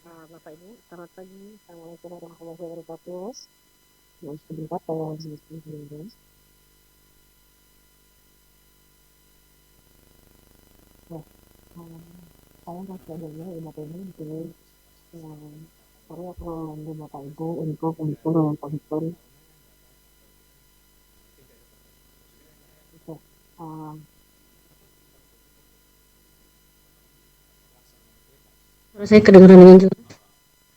Bapak Ibu, selamat pagi. Assalamualaikum warahmatullahi wabarakatuh. Maaf sebentar, tolong dulu. Ya, um, saya masih ada ya, Bapak Ibu di sini. Saya akan membantu Bapak Ibu untuk menghitung untuk um, saya kedengaran dengan jelas.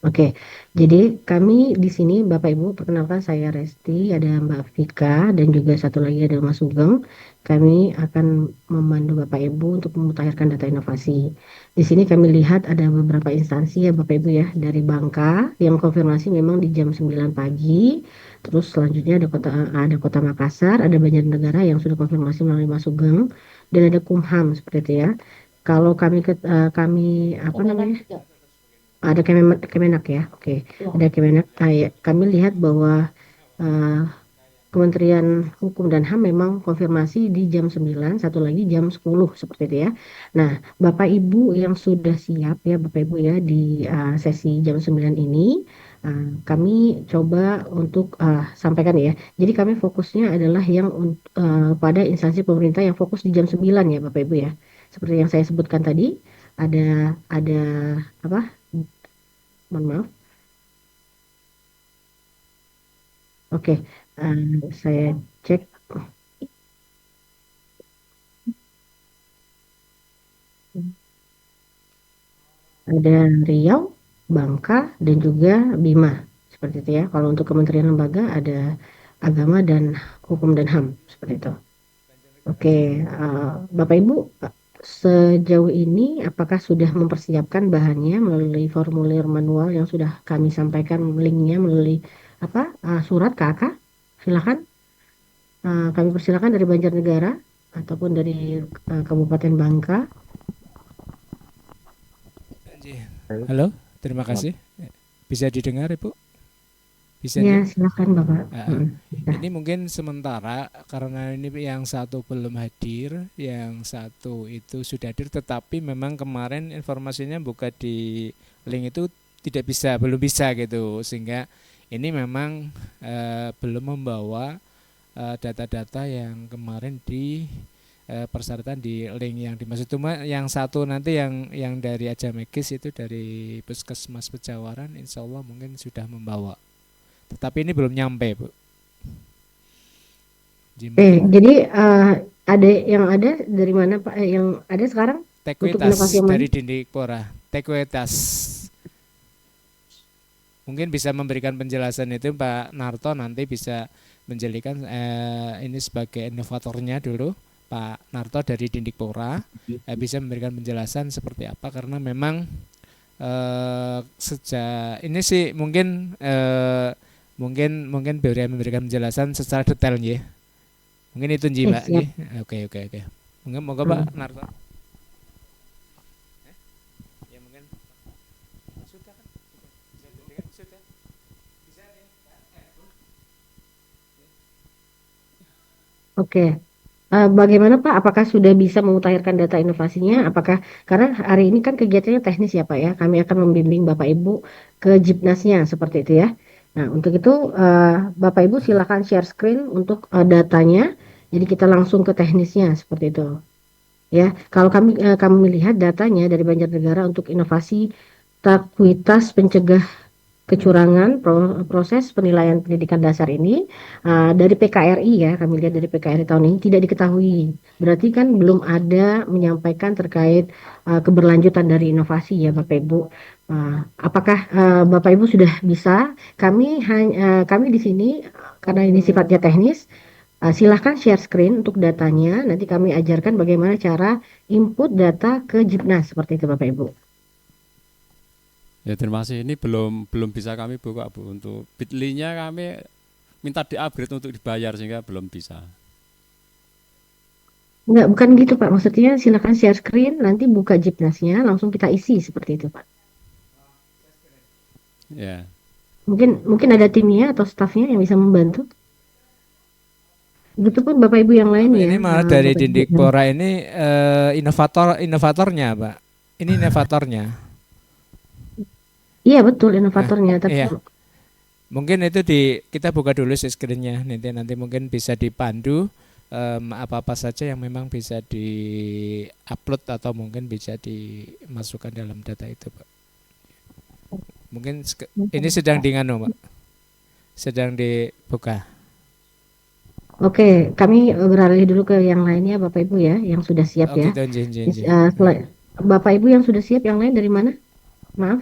Oke, jadi kami di sini Bapak Ibu perkenalkan saya Resti, ada Mbak Vika dan juga satu lagi ada Mas Sugeng. Kami akan memandu Bapak Ibu untuk memutakhirkan data inovasi. Di sini kami lihat ada beberapa instansi ya Bapak Ibu ya dari Bangka yang konfirmasi memang di jam 9 pagi. Terus selanjutnya ada Kota Makassar, ada Banjarnegara yang sudah konfirmasi melalui Mas Sugeng dan ada Kumham seperti itu ya. Kalau kami apa namanya? Ada Kemenak ya, oke. Ada Kemenak. Ya, kami lihat bahwa eh, Kementerian Hukum dan HAM memang konfirmasi di jam 9, satu lagi jam 10 seperti itu ya. Nah, Bapak Ibu yang sudah siap ya Bapak Ibu ya di sesi jam 9 ini kami coba untuk sampaikan ya. Jadi kami fokusnya adalah pada instansi pemerintah yang fokus di jam 9 ya Bapak Ibu ya. Seperti yang saya sebutkan tadi, ada apa? Mohon maaf. Oke, saya cek ada Riau, Bangka, dan juga Bima. Seperti itu ya. Kalau untuk kementerian lembaga ada Agama dan Hukum dan HAM. Seperti itu. Oke, Bapak Ibu, sejauh ini apakah sudah mempersiapkan bahannya melalui formulir manual yang sudah kami sampaikan linknya melalui surat ke AK? Silakan. Kami persilakan dari Banjarnegara ataupun dari Kabupaten Bangka. Halo, terima kasih. Bisa didengar, Ibu? Bisa Ya, nih? silakan Bapak. Bisa. Ini mungkin sementara karena ini yang satu belum hadir, yang satu itu sudah hadir, tetapi memang kemarin informasinya buka di link itu tidak bisa, belum bisa gitu, sehingga ini memang belum membawa data-data yang kemarin di persyaratan di link yang dimaksud. Cuma yang satu nanti yang dari Ajamekis itu dari Puskesmas Pejawaran, insya Allah mungkin sudah membawa. Tetapi ini belum nyampe, Bu. Jadi mungkin Jadi ada yang ada dari mana Pak? Yang ada sekarang untuk inovasi Tekuitas yang mana? dari Dindikpora. Tekuitas. Mungkin bisa memberikan penjelasan itu Pak Narto, nanti bisa menjadikan ini sebagai inovatornya dulu. Pak Narto dari Dindikpora bisa memberikan penjelasan seperti apa, karena memang sejak ini sih mungkin mungkin beliau memberikan penjelasan secara detail ya. Mungkin itu Nji Mbak Siap. nggih. Oke. Mungkin moga Pak Hmm. Narto. Ya mungkin sudah kan? Bisa didengar? Sudah. Bisa nih. Oke. Bagaimana Pak? Apakah sudah bisa memutakhirkan data inovasinya? Apakah karena hari ini kan kegiatannya teknis ya Pak ya? Kami akan membimbing Bapak Ibu ke Jibnasnya seperti itu ya. Nah, untuk itu Bapak Ibu silakan share screen untuk datanya. Jadi kita langsung ke teknisnya seperti itu. Ya, kalau kami melihat datanya dari Banjarnegara untuk inovasi takuitas pencegah kecurangan proses penilaian pendidikan dasar ini dari PKRI ya, kami lihat dari PKRI tahun ini tidak diketahui. Berarti kan belum ada menyampaikan terkait keberlanjutan dari inovasi ya Bapak Ibu. Apakah Bapak Ibu sudah bisa? Kami di sini karena ini sifatnya teknis. Silahkan share screen untuk datanya. Nanti kami ajarkan bagaimana cara input data ke Jibnas seperti itu Bapak Ibu. Ya terima kasih. Ini belum bisa kami buka Bu. Untuk Bitly-nya kami minta di-upgrade untuk dibayar sehingga belum bisa. Enggak, bukan gitu Pak. Maksudnya silakan share screen, nanti buka Jibnasnya, langsung kita isi seperti itu Pak. Ya. Mungkin ada timnya atau stafnya yang bisa membantu. Begitupun Bapak Ibu yang lain Apa ya, ini malah dari Bapak Ibu yang Dindikpora ini inovatornya Pak. Ini inovatornya. Iya betul Nah, inovatornya, tapi iya, mungkin itu kita buka dulu sih screen-nya. Nanti mungkin bisa dipandu apa-apa saja yang memang bisa di-upload atau mungkin bisa dimasukkan dalam data itu, Pak. Mungkin ini sedang di nganu, Pak. Sedang dibuka. oke, kami beralih dulu ke yang lainnya Bapak Ibu ya, yang sudah siap Oh ya. gitu, Jin, Jin, Jin. Bapak Ibu yang sudah siap, yang lain dari mana? Maaf,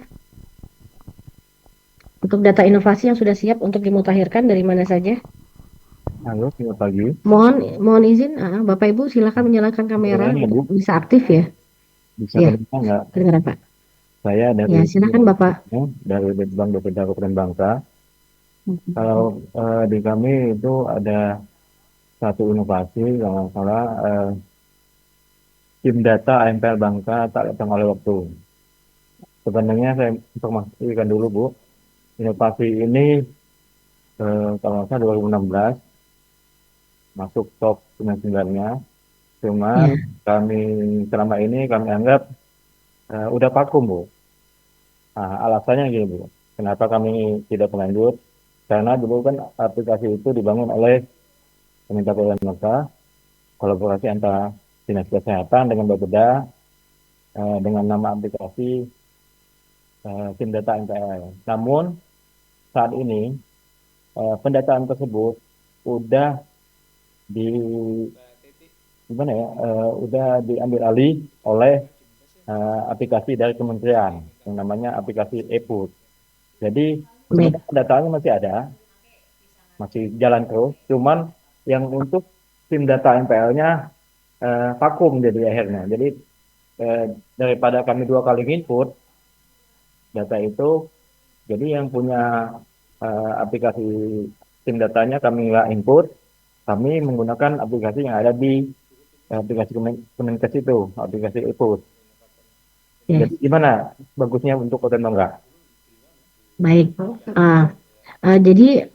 untuk data inovasi yang sudah siap untuk dimutakhirkan dari mana saja? Halo, selamat pagi. Mohon mohon izin, Bapak Ibu silakan menyalakan kamera Kedengaran nggak, untuk Bu? bisa aktif ya. Bisa Ya, kedengaran nggak? kedengaran Pak. Saya Ya, dari silakan Bapak. dari Litbang BPD Kabupaten Bangka. Kalau di kami itu ada satu inovasi, kalau nggak salah, tim data AMPL Bangka tak datang oleh waktu. Sebenarnya saya informasikan dulu, Bu. Inovasi ini kalau nggak salah 2016 masuk top 99-nya. Cuman Ya, kami selama ini kami anggap udah vakum, Bu. Nah, alasannya gini, Bu. Kenapa kami tidak berlanjut? Karena dulu kan aplikasi itu dibangun oleh Kementerian Keuangan Maka, kolaborasi antara Dinas Kesehatan dengan Bapeda dengan nama aplikasi Tim Data NPL. Namun saat ini pendataan tersebut udah di gimana ya, udah diambil alih oleh aplikasi dari kementerian yang namanya aplikasi ePUT. Jadi baik. sebenarnya pendataannya masih ada, masih jalan terus. Cuman yang untuk tim data MPL-nya vakum jadi akhirnya. Jadi eh, daripada kami dua kali input data itu, jadi yang punya aplikasi tim datanya kami nggak input, kami menggunakan aplikasi yang ada di aplikasi Kemenkes itu, aplikasi input. Ya, Jadi gimana bagusnya untuk Kota Bangga? baik. Ah, jadi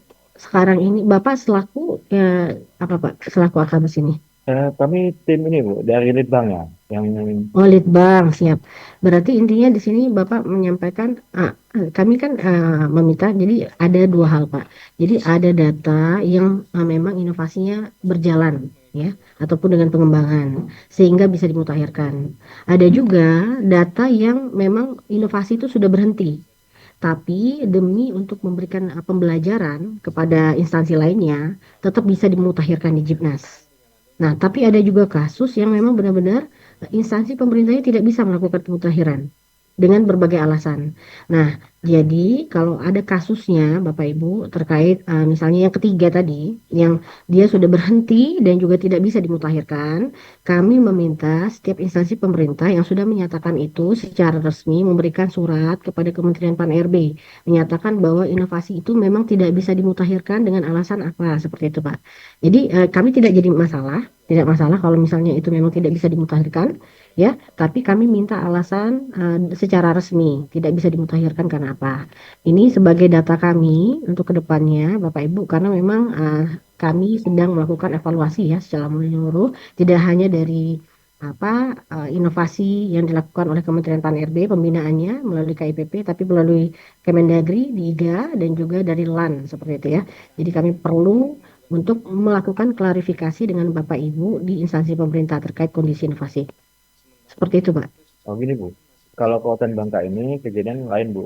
sekarang ini Bapak selaku apa Pak? Selaku apa di sini? Kami tim ini Bu dari Litbang ya, yang Oh, Litbang, siap. Berarti intinya di sini Bapak menyampaikan, kami kan meminta, jadi ada dua hal, Pak. Jadi ada data yang memang inovasinya berjalan, ya, ataupun dengan pengembangan, sehingga bisa dimutakhirkan. Ada juga data yang memang inovasi itu sudah berhenti, tapi demi untuk memberikan pembelajaran kepada instansi lainnya, tetap bisa dimutakhirkan di Jibnas. Nah, tapi ada juga kasus yang memang benar-benar instansi pemerintahnya tidak bisa melakukan pemutakhiran dengan berbagai alasan. Nah, jadi kalau ada kasusnya Bapak Ibu terkait misalnya yang ketiga tadi yang dia sudah berhenti dan juga tidak bisa dimutakhirkan, kami meminta setiap instansi pemerintah yang sudah menyatakan itu secara resmi memberikan surat kepada Kementerian Pan-RB menyatakan bahwa inovasi itu memang tidak bisa dimutakhirkan dengan alasan apa seperti itu, Pak. Jadi kami tidak jadi masalah, tidak masalah kalau misalnya itu memang tidak bisa dimutakhirkan, ya. Tapi kami minta alasan secara resmi tidak bisa dimutakhirkan karena apa? Ini sebagai data kami untuk kedepannya, Bapak Ibu, karena memang kami sedang melakukan evaluasi ya secara menyeluruh, tidak hanya dari inovasi yang dilakukan oleh Kementerian Pan-RB pembinaannya melalui KIPP, tapi melalui Kemendagri, DIGA, dan juga dari LAN seperti itu ya. Jadi kami perlu untuk melakukan klarifikasi dengan Bapak Ibu di instansi pemerintah terkait kondisi inovasi. Seperti itu, Pak. oh gini Bu, kalau Kabupaten Bangka ini kejadian lain Bu.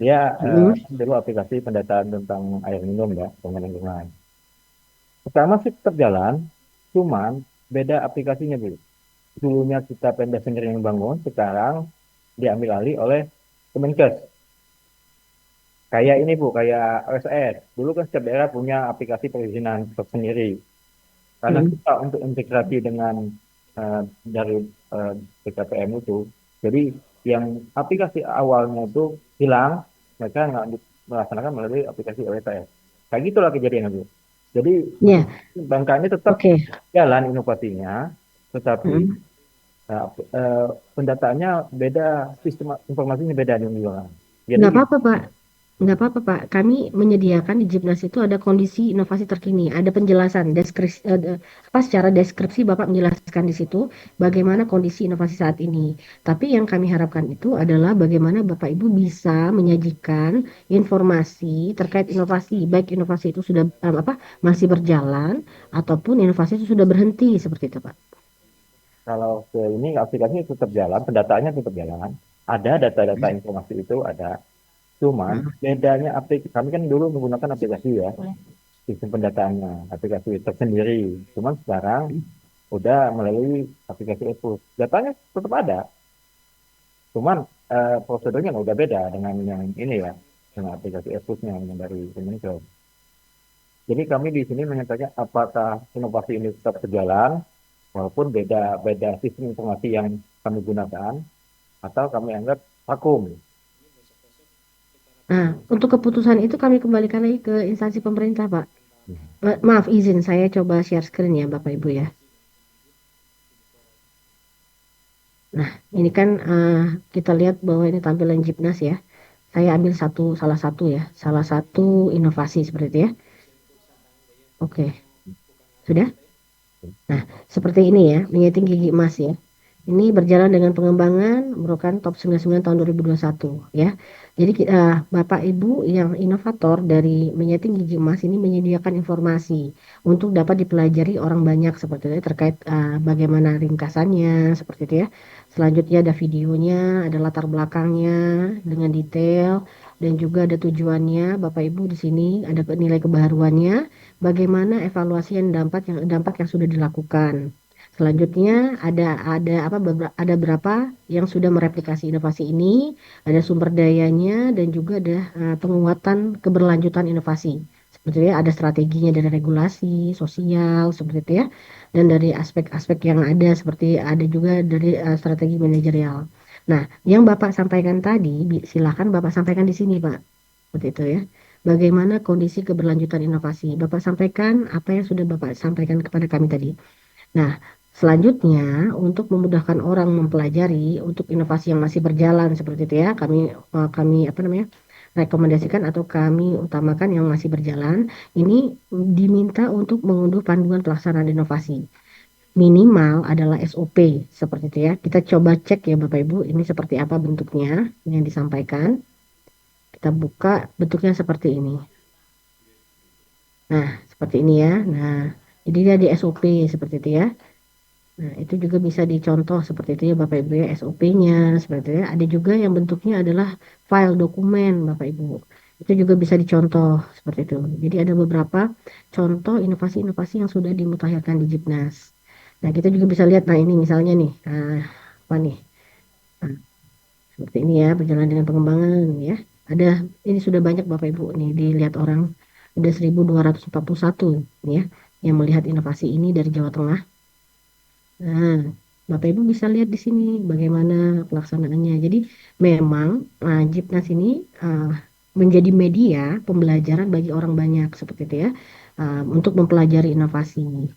Dia Mm, dulu aplikasi pendataan tentang air minum ya, dengan lingkungan. Pertama sih tetap jalan, cuman beda aplikasinya Bu. Dulunya kita Pemda sendiri yang bangun, sekarang diambil alih oleh Kemenkes. Kayak ini Bu, kayak OSR. Dulu kan setiap daerah punya aplikasi perizinan tersendiri. Karena mm. kita untuk integrasi dengan dari BKPM itu, jadi yang aplikasi awalnya itu hilang, mereka nggak melaksanakan melalui aplikasi OSR. Kayak gitulah kejadiannya Bu. Jadi Ya, Bangka ini tetap oke. jalan inovasinya, tetapi Mm. eh, pendataannya beda, sistem informasinya beda nih juga. Jadi Nggak apa-apa, Pak. Nggak apa-apa Pak, kami menyediakan di Jibnas itu ada kondisi inovasi terkini, ada penjelasan deskripsi, apa secara deskripsi Bapak menjelaskan di situ bagaimana kondisi inovasi saat ini. Tapi yang kami harapkan itu adalah bagaimana Bapak Ibu bisa menyajikan informasi terkait inovasi, baik inovasi itu sudah apa masih berjalan ataupun inovasi itu sudah berhenti seperti itu Pak. Kalau ke ini aplikasinya tetap jalan, pendataannya tetap jalan. Ada data-data informasi itu ada. Cuman Nah, bedanya aplikasi kami kan dulu menggunakan aplikasi ya, sistem pendataannya, aplikasi tersendiri. Cuman sekarang udah melalui aplikasi Epus. Datanya tetap ada, cuman prosedurnya udah beda dengan yang ini ya, dengan aplikasi Epusnya yang dari Kemenkeu. Jadi kami di sini menyatakan apakah inovasi ini tetap berjalan, walaupun beda sistem informasi yang kami gunakan, atau kami anggap vakum. nah, untuk keputusan itu kami kembalikan lagi ke instansi pemerintah Pak. Maaf izin saya coba share screen ya Bapak Ibu ya. Nah, ini kan kita lihat bahwa ini tampilan Jibnas ya. Saya ambil salah satu ya, salah satu inovasi seperti itu ya. Oke, sudah? Nah, seperti ini ya, menyeting gigi emas ya. Ini berjalan dengan pengembangan merupakan top 99 tahun 2021 ya. Jadi Bapak Ibu yang inovator dari menyeting gigi emas ini menyediakan informasi untuk dapat dipelajari orang banyak seperti itu ya, terkait bagaimana ringkasannya seperti itu ya. Selanjutnya ada videonya, ada latar belakangnya dengan detail dan juga ada tujuannya. Bapak Ibu di sini ada nilai kebaruannya, bagaimana evaluasi dan dampak yang sudah dilakukan. Selanjutnya ada apa ada berapa yang sudah mereplikasi inovasi ini, ada sumber dayanya dan juga ada penguatan keberlanjutan inovasi. Seperti itu ya, ada strateginya dari regulasi, sosial, seperti itu ya. Dan dari aspek-aspek yang ada seperti ada juga dari strategi manajerial. Nah, yang Bapak sampaikan tadi, silakan Bapak sampaikan di sini, Pak. Seperti itu ya. Bagaimana kondisi keberlanjutan inovasi? Bapak sampaikan apa yang sudah Bapak sampaikan kepada kami tadi. Nah, selanjutnya untuk memudahkan orang mempelajari untuk inovasi yang masih berjalan seperti itu ya, kami apa namanya? Rekomendasikan atau kami utamakan yang masih berjalan, ini diminta untuk mengunduh panduan pelaksanaan inovasi. Minimal adalah SOP seperti itu ya. Kita coba cek ya Bapak Ibu, ini seperti apa bentuknya yang disampaikan. Kita buka bentuknya seperti ini. Nah, seperti ini ya. Nah, jadi dia di SOP seperti itu ya. Nah, itu juga bisa dicontoh seperti itu ya Bapak Ibu ya, SOP-nya seperti itu ya. Ada juga yang bentuknya adalah file dokumen Bapak Ibu. Itu juga bisa dicontoh seperti itu. Jadi ada beberapa contoh inovasi-inovasi yang sudah dimutakhirkan di Jibnas. Nah, kita juga bisa lihat, nah ini misalnya nih, apa nih? Nah, seperti ini ya, berjalan dengan pengembangan ya. Ada, ini sudah banyak Bapak Ibu nih, dilihat orang. Ada 1241 ya, yang melihat inovasi ini dari Jawa Tengah. Nah, Bapak Ibu bisa lihat di sini bagaimana pelaksanaannya. Jadi memang Jibnas ini uh, menjadi media pembelajaran bagi orang banyak seperti itu ya, untuk mempelajari inovasi.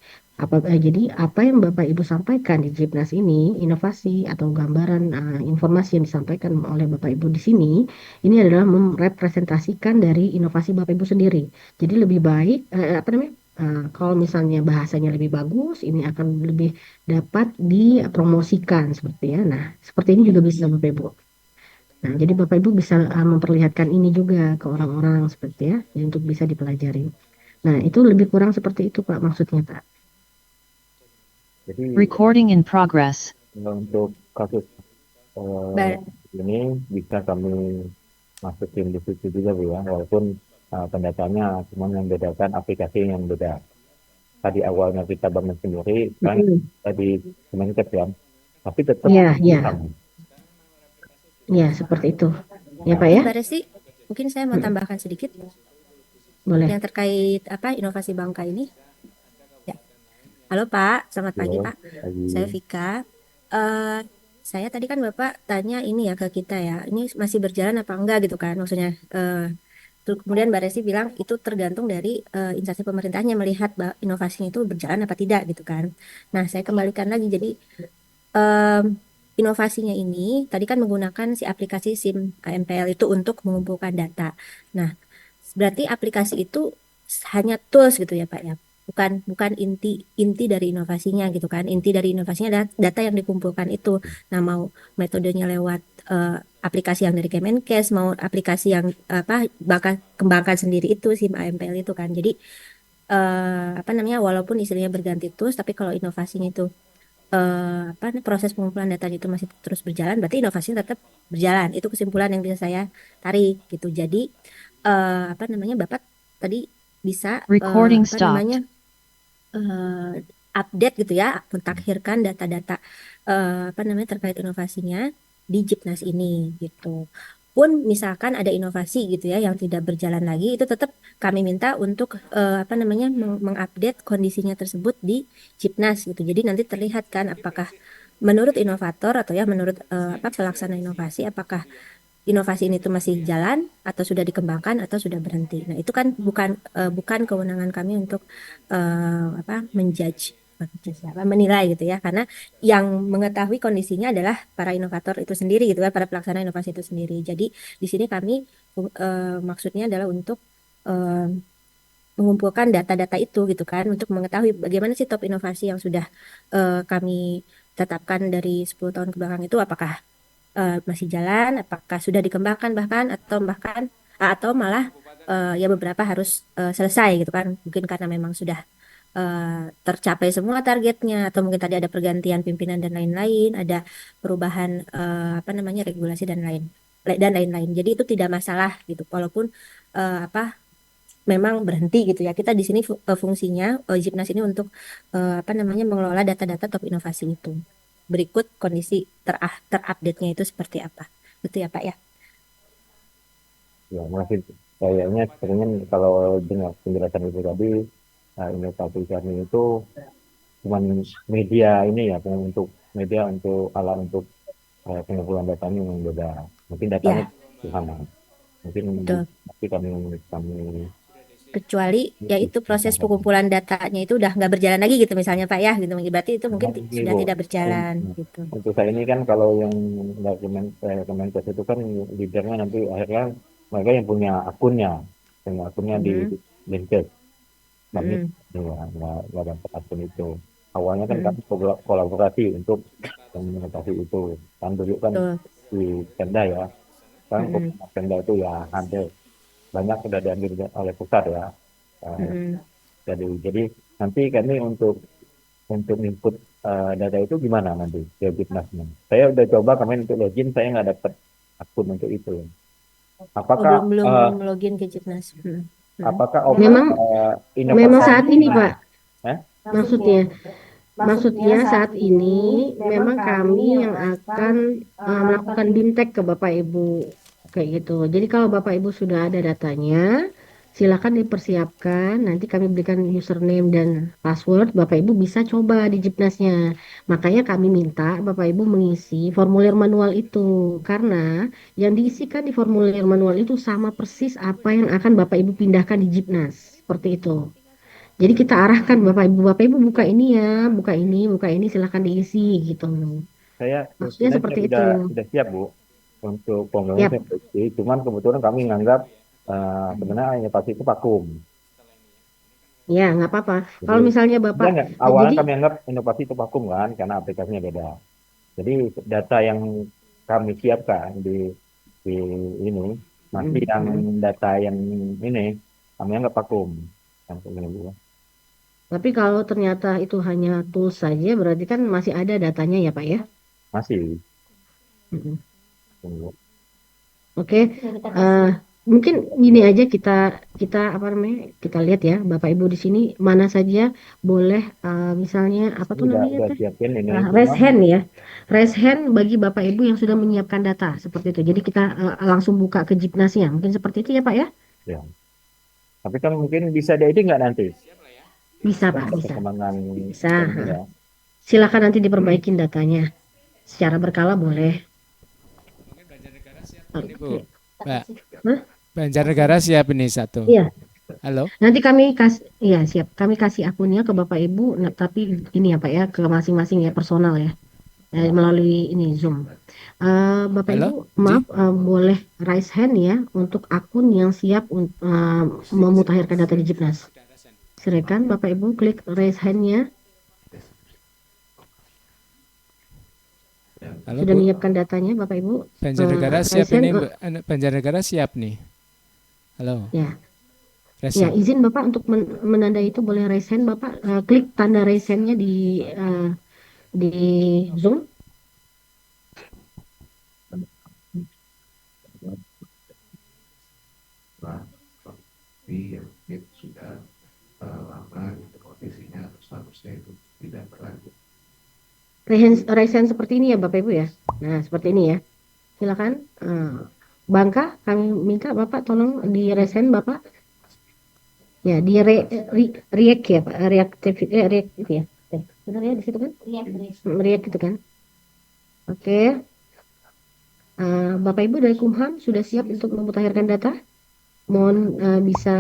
Jadi apa yang Bapak Ibu sampaikan di Jibnas ini, inovasi atau gambaran informasi yang disampaikan oleh Bapak Ibu di sini, ini adalah merepresentasikan dari inovasi Bapak Ibu sendiri. Jadi lebih baik, apa namanya? Kalau misalnya bahasanya lebih bagus, ini akan lebih dapat dipromosikan seperti ya. Nah, seperti ini juga bisa Bapak Ibu. Nah, jadi Bapak Ibu bisa memperlihatkan ini juga ke orang-orang seperti ya, untuk bisa dipelajari. Nah, itu lebih kurang seperti itu Pak maksudnya Pak. Jadi Recording in progress. untuk kasus Ba- ini bisa kami masukin di situ juga Bu ya, walaupun pendataannya cuma yang bedakan aplikasi yang beda. Tadi awalnya kita bangun sendiri, kan tadi Kemenkes ya, tapi tetap Iya, iya, sama. iya seperti itu. Ya Pak ya, Mbak Resi, mungkin saya mau tambahkan sedikit boleh. yang terkait apa inovasi bangka ini. Ya. Halo Pak, selamat pagi Halo, Pak. pagi. Saya Vika. Eh, saya tadi kan Bapak tanya ini ya ke kita ya, ini masih berjalan apa enggak gitu kan? Maksudnya, kemudian Mbak Resi bilang itu tergantung dari instansi pemerintahnya melihat inovasinya itu berjalan apa tidak gitu kan. Nah, saya kembalikan lagi. Jadi em, inovasinya ini tadi kan menggunakan si aplikasi SIM AMPL itu untuk mengumpulkan data. Nah, berarti aplikasi itu hanya tools gitu ya Pak ya. Bukan inti inti dari inovasinya gitu kan. Inti dari inovasinya adalah data yang dikumpulkan itu. Nah, mau metodenya lewat aplikasi yang dari Kemenkes, mau aplikasi yang apa bakal kembangkan sendiri itu SIM AMPL itu kan. Jadi apa namanya walaupun istilahnya berganti tools tapi kalau inovasinya itu apa proses pengumpulan data itu masih terus berjalan berarti inovasinya tetap berjalan. Itu kesimpulan yang bisa saya tarik gitu. Jadi apa namanya Bapak tadi bisa Recording apa namanya stopped. update gitu ya, mentakhirkan data-data apa namanya terkait inovasinya di Jipnas ini gitu. Pun misalkan ada inovasi gitu ya yang tidak berjalan lagi, itu tetap kami minta untuk apa namanya mengupdate kondisinya tersebut di Jipnas gitu. Jadi nanti terlihat kan apakah menurut inovator atau ya menurut apa pelaksana inovasi apakah inovasi ini tuh masih jalan atau sudah dikembangkan atau sudah berhenti. Nah, itu kan bukan kewenangan kami untuk apa menilai gitu ya, karena yang mengetahui kondisinya adalah para inovator itu sendiri gitu ya, para pelaksana inovasi itu sendiri. Jadi di sini kami maksudnya adalah untuk eh, mengumpulkan data-data itu gitu kan untuk mengetahui bagaimana sih top inovasi yang sudah kami tetapkan dari 10 tahun ke belakang itu apakah masih jalan, apakah sudah dikembangkan bahkan atau malah ya beberapa harus selesai gitu kan. Mungkin karena memang sudah tercapai semua targetnya atau mungkin tadi ada pergantian pimpinan dan lain-lain, ada perubahan apa namanya regulasi dan lain-lain. Jadi itu tidak masalah gitu. Walaupun apa memang berhenti gitu ya. Kita di sini fungsinya Jipnas ini untuk apa namanya mengelola data-data top inovasi itu. Berikut kondisi terupdate-nya itu seperti apa. Gitu ya Pak ya. Ya, masih kayaknya sebenarnya kalau dengar penjelasan itu tadi, inovasi kami itu cuman media ini ya, untuk media untuk alat untuk pengumpulan datanya yang beda. Mungkin datanya Ya, sama. Mungkin betul. tapi kami Kecuali ya itu proses pengumpulan datanya itu udah nggak berjalan lagi gitu misalnya Pak ya gitu. Berarti itu mungkin ini sudah Bu, tidak berjalan un- gitu. untuk saya ini kan kalau yang nggak Kemenkes itu kan leadernya nanti akhirnya mereka yang punya akunnya di Mm-mm, Kemenkes. Kami mm-mm, ya, nggak dapat akun itu. Awalnya kan mm-mm. kami kolaborasi untuk mengatasi itu. Kan dulu kan Betul. di Pemda ya, kan Mm-mm, Pemda itu ya hampir banyak sudah diambil oleh pusat ya. Eh, mm-mm. jadi nanti kami untuk input data itu gimana nanti ke Jipnasnya. Saya udah coba kemarin untuk login, saya nggak dapat akun untuk itu. Oh, Apakah belum belum eh, login ke Jipnas. Mm-mm, mm-mm. apakah Memang memang inovasi saat ini, Pak, eh? maksudnya maksudnya saat ini memang kami yang akan melakukan BIMTEK ke Bapak Ibu kayak gitu. Jadi kalau Bapak Ibu sudah ada datanya, silakan dipersiapkan. Nanti kami berikan username dan password. Bapak Ibu bisa coba di Jipnasnya. Makanya kami minta Bapak Ibu mengisi formulir manual itu karena yang diisikan di formulir manual itu sama persis apa yang akan Bapak Ibu pindahkan di Jipnas. Seperti itu. Jadi kita arahkan Bapak Ibu buka ini ya, buka ini silahkan diisi gitu. Saya Maksudnya sebenarnya seperti itu. sudah siap Bu untuk pembangunan Yap, produksi. Cuman kebetulan kami menganggap sebenarnya inovasi itu vakum. ya nggak apa-apa. Jadi Kalau misalnya Bapak, enggak, awalnya jadi kami anggap inovasi itu vakum kan karena aplikasinya beda. Jadi data yang kami siapkan di ini masih mm, yang mm. data yang ini kami anggap vakum. Yang ini, Bu. Tapi kalau ternyata itu hanya tools saja, berarti kan masih ada datanya ya Pak ya. Masih. Mm-mm. Bu. Oke, eh, mungkin gini aja kita kita apa namanya kita lihat ya Bapak Ibu di sini mana saja boleh misalnya apa Ini tuh namanya udah teh. siapin ini Raise cuman hand ya. Raise hand bagi Bapak Ibu yang sudah menyiapkan data seperti itu. Jadi kita langsung buka ke Jipnasnya. Mungkin seperti itu ya Pak ya? ya. Tapi kan mungkin bisa diedit nggak nanti? Bisa Kan Pak, untuk bisa. perkembangan Bisa. ini ya. Silakan nanti diperbaikin datanya. Secara berkala boleh. Ini Bu, Oke. Mbak, Hah? Banjarnegara siap ini satu. Iya, Halo? nanti kami kasih, iya siap. Kami kasih akunnya ke Bapak Ibu, nah, tapi ini ya Pak ya, ke masing-masing ya personal ya. melalui ini Zoom. Bapak Halo, Ibu, Ji? maaf, boleh raise hand ya untuk akun yang siap memutakhirkan data di Jipnas. Silakan Bapak Ibu klik raise hand-nya. Halo Sudah Bu, menyiapkan datanya Bapak Ibu. Banjarnegara siap Raise hand, ini, Banjarnegara siap nih. Halo, ya. Res Ya, siap. izin Bapak untuk menandai itu boleh raise hand Bapak, klik tanda raise hand-nya di Zoom. Raise hand seperti ini ya Bapak Ibu ya. Nah, seperti ini ya. Silakan. Bangka, kami minta Bapak tolong di raise hand Bapak. Ya, di react ya Pak, reaktif, react itu ya. Benar ya di situ kan? React itu kan. Oke. Bapak Ibu dari Kumham sudah siap untuk memutakhirkan data? Mohon bisa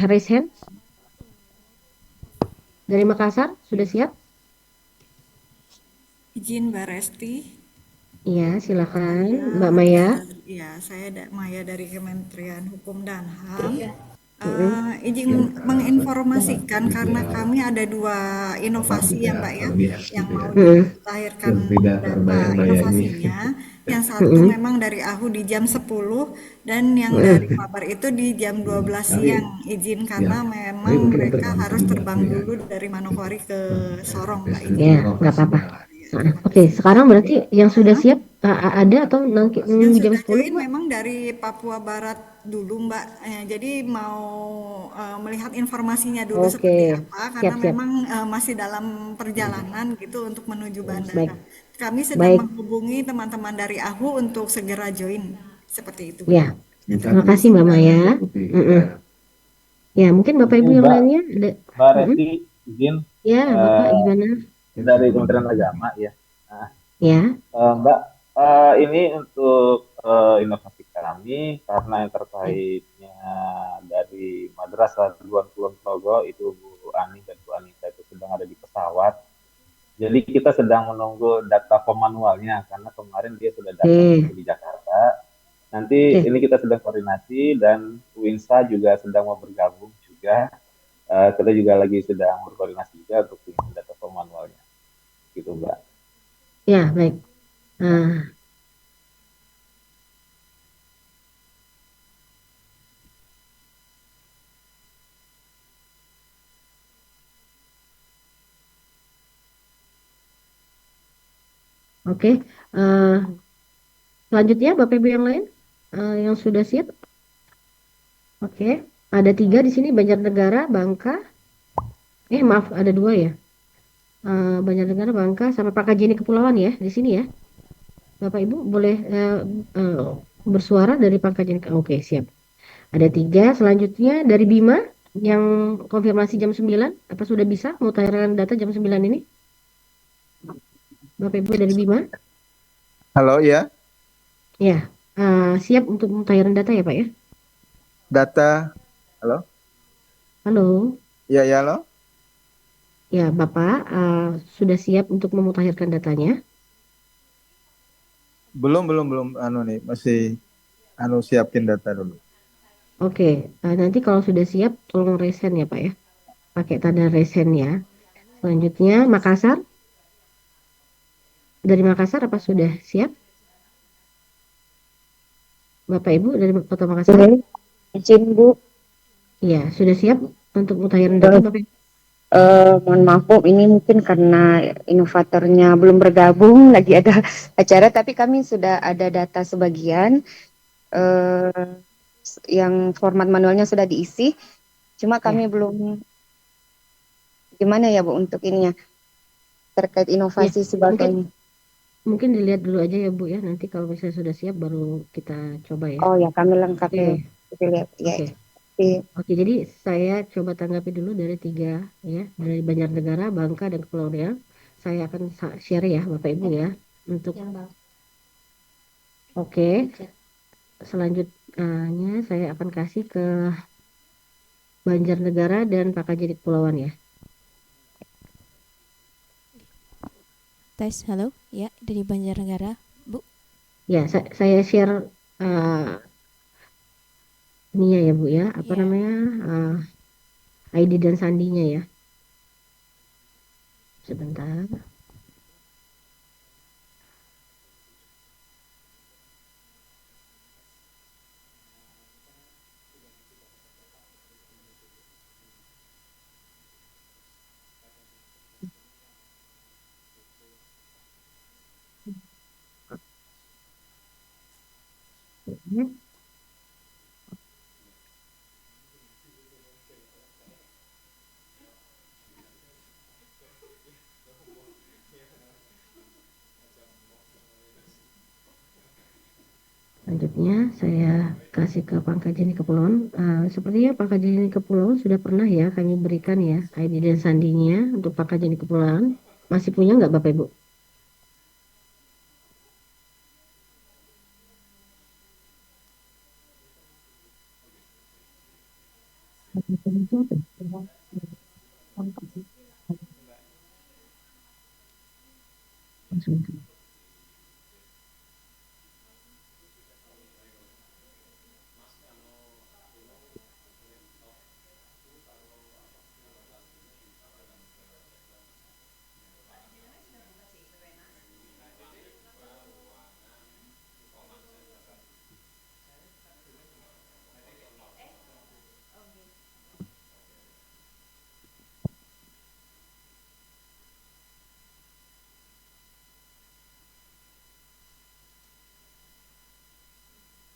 raise hand. Dari Makassar sudah siap? Izin Mbak Resti, Iya, silakan Mbak saya Maya. saya Maya dari Kementerian Hukum dan HAM. Mm-mm. Izin menginformasikan karena kami ada dua inovasi ya Mbak ya, yang mau Mm-mm. dilahirkan data inovasinya. Yang satu Mm-mm. memang dari AHU di jam 10 dan yang dari Mm-mm. Mabar itu di jam 12 siang. Izin karena memang mereka harus terbang dulu dari Manokwari ke Sorong Mbak, izin. Ya, nggak apa-apa. Ya, Nah, terima oke, kasih. sekarang berarti yang sudah Hah? siap ada atau nanti Yang nunggu jam sudah 10 join Mbak? memang dari Papua Barat dulu Mbak. Jadi mau melihat informasinya dulu Oke, seperti apa karena siap-siap. memang masih dalam perjalanan gitu untuk menuju Baik, bandara. Kami sedang baik. menghubungi teman-teman dari AHU untuk segera join. Seperti itu Mbak. Ya, Ya, terima terima kasih kasih Mbak Mbak. Maya. Mm-mm. Ya, mungkin Bapak Ini Ibu yang Mbak, lainnya ada. Mbak Mm-mm. Resti izin Ya, Bapak eh, gimana? dari Kementerian Agama ya. Nah, Ya, Mbak, ini untuk inovasi kami karena yang terkaitnya dari Madrasah Duan Kulon Progo itu Bu Ani dan Bu Anita itu sedang ada di pesawat. Jadi kita sedang menunggu data pemanualnya karena kemarin dia sudah datang oke, di Jakarta. Nanti oke. ini kita sedang koordinasi dan Winsa juga sedang mau bergabung juga. Kita juga lagi sedang berkoordinasi juga untuk data pemanualnya. Gitu, Mbak. Ya, baik. Ah, oke. Eh, Selanjutnya, Bapak Ibu yang lain yang sudah siap. Oke, ada 3 di sini, Banjarnegara, Bangka. Maaf, ada 2 ya. Banjarnegara, Bangka, sama Pakajini Kepulauan ya, di sini ya. Bapak Ibu boleh eh, bersuara dari Pakajini. Oke, siap. Ada 3. Selanjutnya dari Bima yang konfirmasi jam 9. Apa sudah bisa mengutarakan data jam 9 ini? Bapak Ibu dari Bima? Halo ya, Ya, siap untuk mengutarakan data ya Pak ya? data. Halo, Halo. ya ya halo. Ya, Bapak sudah siap untuk memutakhirkan datanya? Belum anu nih, masih anu siapin data dulu. Oke, nanti kalau sudah siap tolong resen ya Pak ya. Pakai tanda resen ya. Selanjutnya Makassar. Dari Makassar apa sudah siap? Bapak Ibu dari Kota Makassar? Izin Bu, Iya, sudah siap untuk mutakhirkan data Bapak Ibu? mohon maaf Bu, ini mungkin karena inovatornya belum bergabung, lagi ada acara, tapi kami sudah ada data sebagian eh, yang format manualnya sudah diisi, cuma kami Ya, belum gimana ya Bu untuk ininya terkait ya. inovasi Mungkin sebagainya. mungkin dilihat dulu aja ya Bu ya. Nanti kalau misalnya sudah siap baru kita coba ya. Oh ya, kami lengkapi Oke, kita lihat ya. oke. Iya. Oke, jadi saya coba tanggapi dulu dari 3 ya, dari Banjarnegara, Bangka, dan Kepulauan Riau. Saya akan share ya, Bapak Ibu ya, untuk oke. Selanjutnya saya akan kasih ke Banjarnegara dan Pakajini Kepulauan ya. Tes, halo, ya dari Banjarnegara, Bu. Ya, saya share ini ya Bu ya, apa Ya, namanya ID dan sandinya ya. Sebentar. Selanjutnya saya kasih ke Pangkal Jeni Kepulauan. Sepertinya Pangkal Jeni Kepulauan sudah pernah ya kami berikan ya ID dan sandinya untuk Pangkal Jeni Kepulauan. Masih punya nggak Bapak Ibu?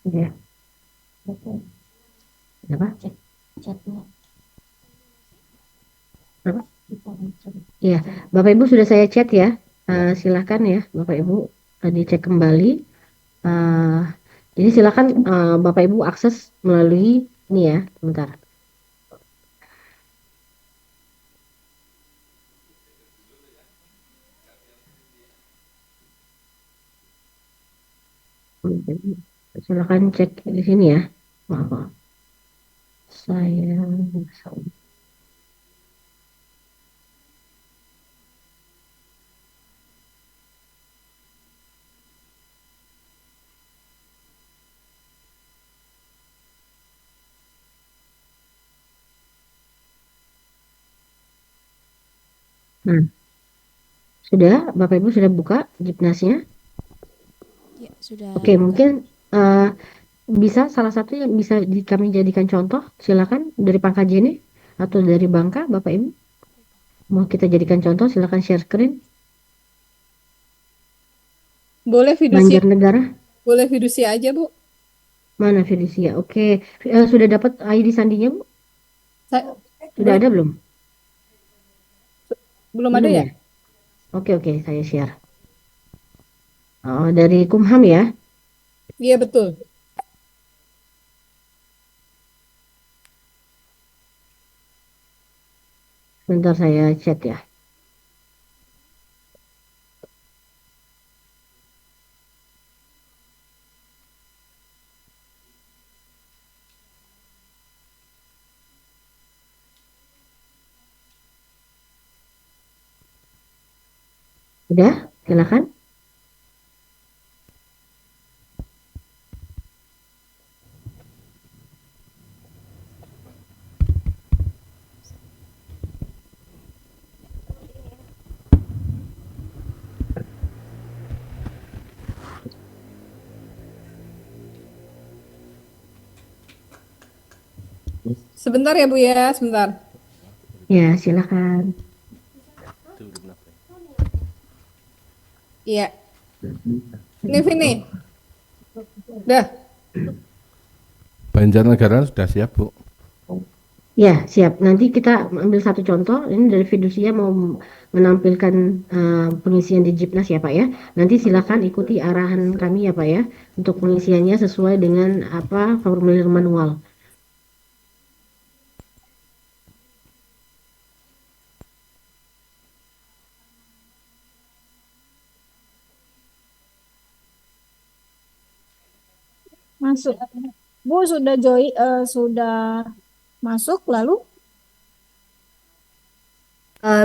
Ya. Apa? Apa? Ya, Bapak Ibu sudah saya chat ya. Silakan ya, Bapak Ibu dicek kembali. Eh, jadi silakan Bapak Ibu akses melalui ini ya, bentar. Silakan cek di sini ya. Maaf. Saya Nah, sudah Bapak Ibu sudah buka Jipnasnya? ya sudah Oke, buka. mungkin bisa salah satu yang bisa kami jadikan contoh, silakan dari Pangkal Jeni atau dari Bangka, Bapak Ibu. Mau kita jadikan contoh, silakan share screen. Boleh fidusia, Banjarnegara, boleh fidusia aja, Bu. mana Felicia? Oke, sudah dapat ID sandinya, Bu? Sa- Sudah belum, ada belum? belum ada Belum ya? ya? Oke, saya share. Oh, dari Kumham ya? Iya, betul. Bentar saya chat ya. Udah, silakan. Sebentar ya, Bu ya, sebentar. Ya, silakan. Iya. Ini Vini. Dah. Banjarnegara sudah siap, Bu. Ya, siap. Nanti kita ambil satu contoh. Ini dari fidusia mau menampilkan pengisian di Jipnas ya, Pak ya. Nanti silakan ikuti arahan kami ya, Pak ya, untuk pengisiannya sesuai dengan apa formulir manual. Masuk. Bu sudah sudah masuk lalu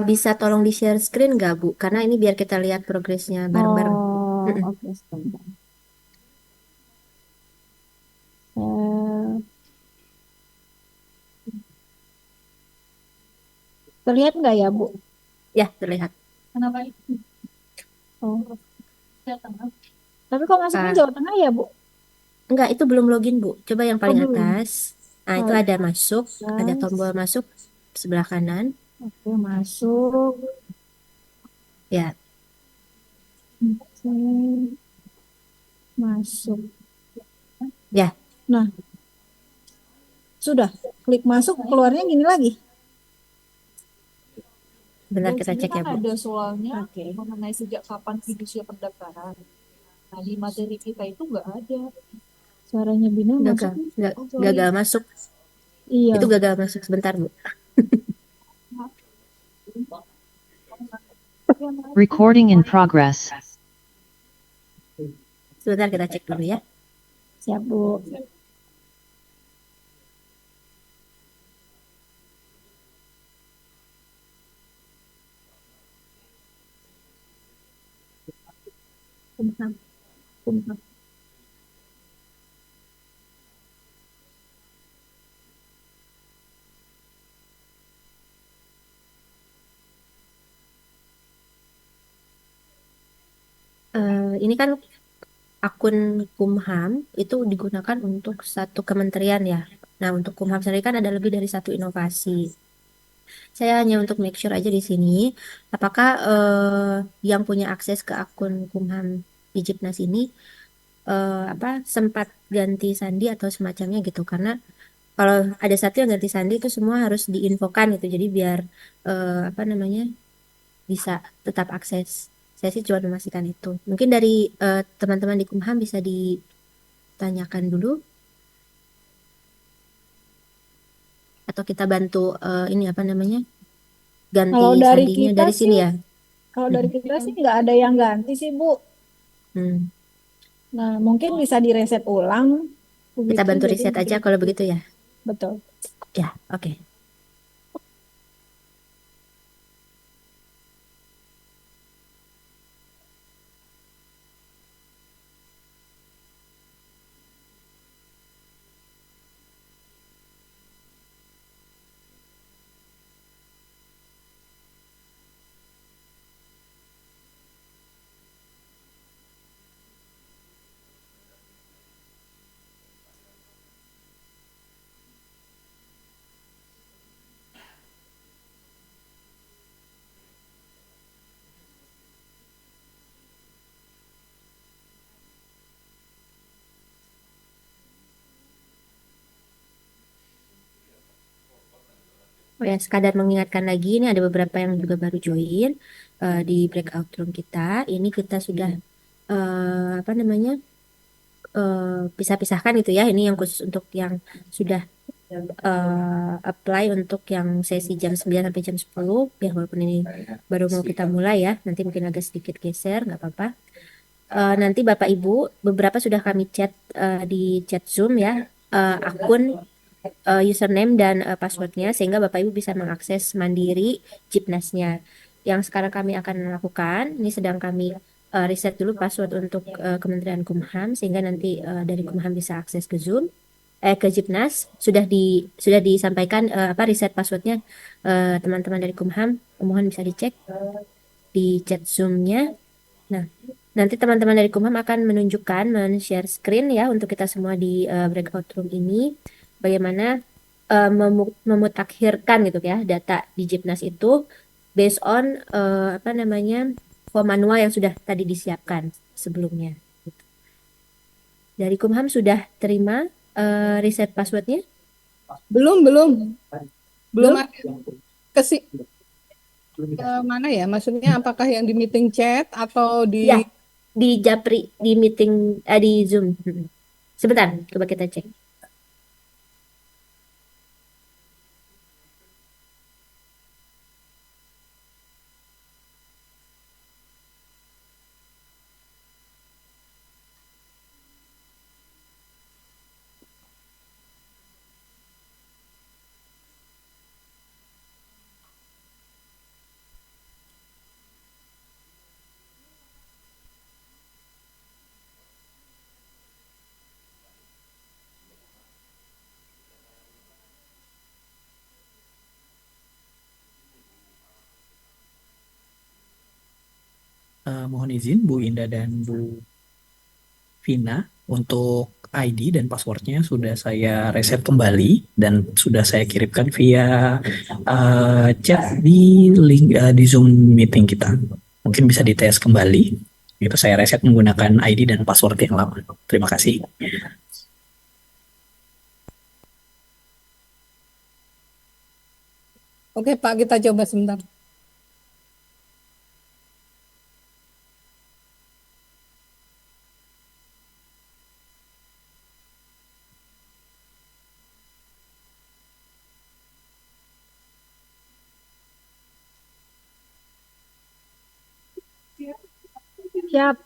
Bisa tolong di-share screen nggak, Bu? Karena ini biar kita lihat progresnya bareng-bareng. Oh, Mm-mm. oke, sebentar. Eh, terlihat nggak ya, Bu? Ya, terlihat. Oh. Tapi kok masuknya Ah, Jawa Tengah ya, Bu? enggak, itu belum login, Bu. Coba yang Oh, paling belum. atas. Nah, itu Oh, ada masuk, ada atas. tombol masuk sebelah kanan. Oke, masuk. Ya, Oke, masuk. ya, Nah, sudah. Klik masuk, keluarnya gini lagi. bentar Dan kita sini cek kan ya, Bu. ada soalnya Oke. mengenai sejak kapan fidusia pendaftaran. Nah, di materi kita itu nggak ada. Suaranya Bina masuk. Gagal, Oh, sorry. gagal masuk. Iya. Itu gagal masuk sebentar, Bu. Recording in progress. Sebentar kita cek dulu ya. Siap, Bu. Kumham. Kumham. Ini kan akun Kumham itu digunakan untuk satu kementerian ya. Nah, untuk Kumham sendiri kan ada lebih dari satu inovasi. Saya hanya untuk make sure aja di sini, apakah yang punya akses ke akun Kumham di Jipnas ini apa sempat ganti sandi atau semacamnya gitu. Karena kalau ada satu yang ganti sandi itu semua harus diinfokan gitu. Jadi biar apa namanya bisa tetap akses. Saya sih cuma memastikan itu. Mungkin dari teman-teman di Kumham bisa ditanyakan dulu atau kita bantu ini apa namanya ganti Kalau dari sandinya kita dari sini sih, ya. kalau dari kita sih nggak ada yang ganti sih, Bu. Hmm. Nah, mungkin bisa direset ulang. Kita Begitu, bantu jadi riset aja kalau begitu ya. betul. Ya, oke. Oh ya, sekadar mengingatkan lagi, ini ada beberapa yang juga baru join di breakout room kita. Ini kita sudah apa namanya pisah-pisahkan gitu ya. Ini yang khusus untuk yang sudah apply untuk yang sesi jam 9 sampai jam 10. Ya, walaupun ini baru mau kita mulai ya. Nanti mungkin agak sedikit geser, nggak apa-apa. Nanti Bapak Ibu, beberapa sudah kami chat di chat Zoom ya, akun username dan passwordnya sehingga Bapak Ibu bisa mengakses mandiri Jipnasnya. Yang sekarang kami akan lakukan, ini sedang kami riset dulu password untuk Kementerian Kumham sehingga nanti dari Kumham bisa akses ke Zoom, ke Jipnas. Sudah disampaikan apa riset passwordnya teman-teman dari Kumham, mohon bisa dicek di chat Zoom-nya. Nah, nanti teman-teman dari Kumham akan menunjukkan, men-share screen ya untuk kita semua di breakout room ini. Bagaimana memutakhirkan gitu ya data di Jipnas itu based on apa namanya form manual yang sudah tadi disiapkan sebelumnya. Dari Kumham sudah terima reset passwordnya? Belum. Belum? Ada. Mana ya? Maksudnya apakah yang di meeting chat atau di Ya, di Japri, di meeting, di Zoom. Sebentar, coba kita cek. mohon izin Bu Indah dan Bu Vina, untuk ID dan passwordnya sudah saya reset kembali dan sudah saya kirimkan via chat di link di Zoom meeting kita. Mungkin bisa dites kembali. Itu saya reset menggunakan ID dan password yang lama. Terima kasih. Oke Pak, kita coba sebentar. Siap.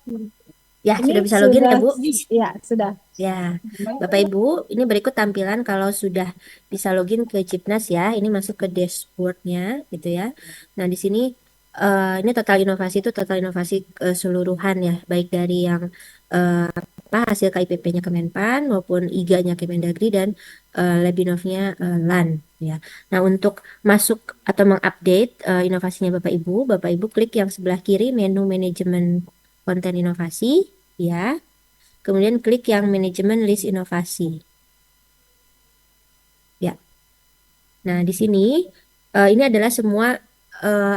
Ya, Ini sudah bisa login ya, sudah, Bu? ya, sudah. Ya, Bapak Ibu, ini berikut tampilan kalau sudah bisa login ke Cipnas ya. Ini masuk ke dashboardnya gitu ya. Nah, di sini ini total inovasi itu total inovasi keseluruhan ya, baik dari yang apa hasil KIPP-nya Kemenpan maupun IGA-nya Kemendagri dan Labinov-nya LAN ya. Nah, untuk masuk atau mengupdate inovasinya Bapak Ibu klik yang sebelah kiri menu manajemen konten inovasi ya. Kemudian klik yang manajemen list inovasi. Ya. Nah, di sini ini adalah semua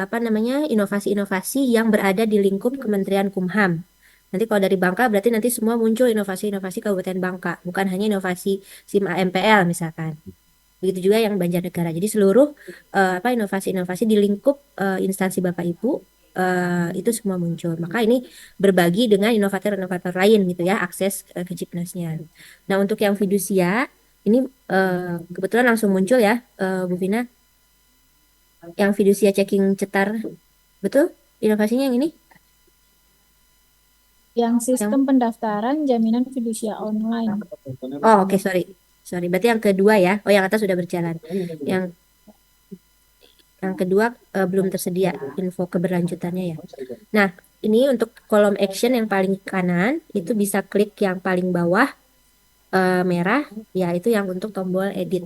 apa namanya inovasi-inovasi yang berada di lingkup Kementerian Kumham. Nanti kalau dari Bangka berarti nanti semua muncul inovasi-inovasi Kabupaten Bangka, bukan hanya inovasi SIM AMPL misalkan. Begitu juga yang Banjarnegara. Jadi seluruh apa inovasi-inovasi di lingkup instansi Bapak Ibu itu semua muncul. Maka ini berbagi dengan inovator-inovator lain gitu ya, akses ke Cipnasnya. Nah, untuk yang fidusia ini kebetulan langsung muncul ya, Bu Vina. Yang fidusia checking cetar, betul? Inovasinya yang ini? Yang sistem pendaftaran jaminan fidusia online. Oh, oke, sorry. Berarti yang kedua ya. Oh, yang atas sudah berjalan. Yang kedua belum tersedia info keberlanjutannya ya. Nah, ini untuk kolom action yang paling kanan itu bisa klik yang paling bawah merah, ya itu yang untuk tombol edit.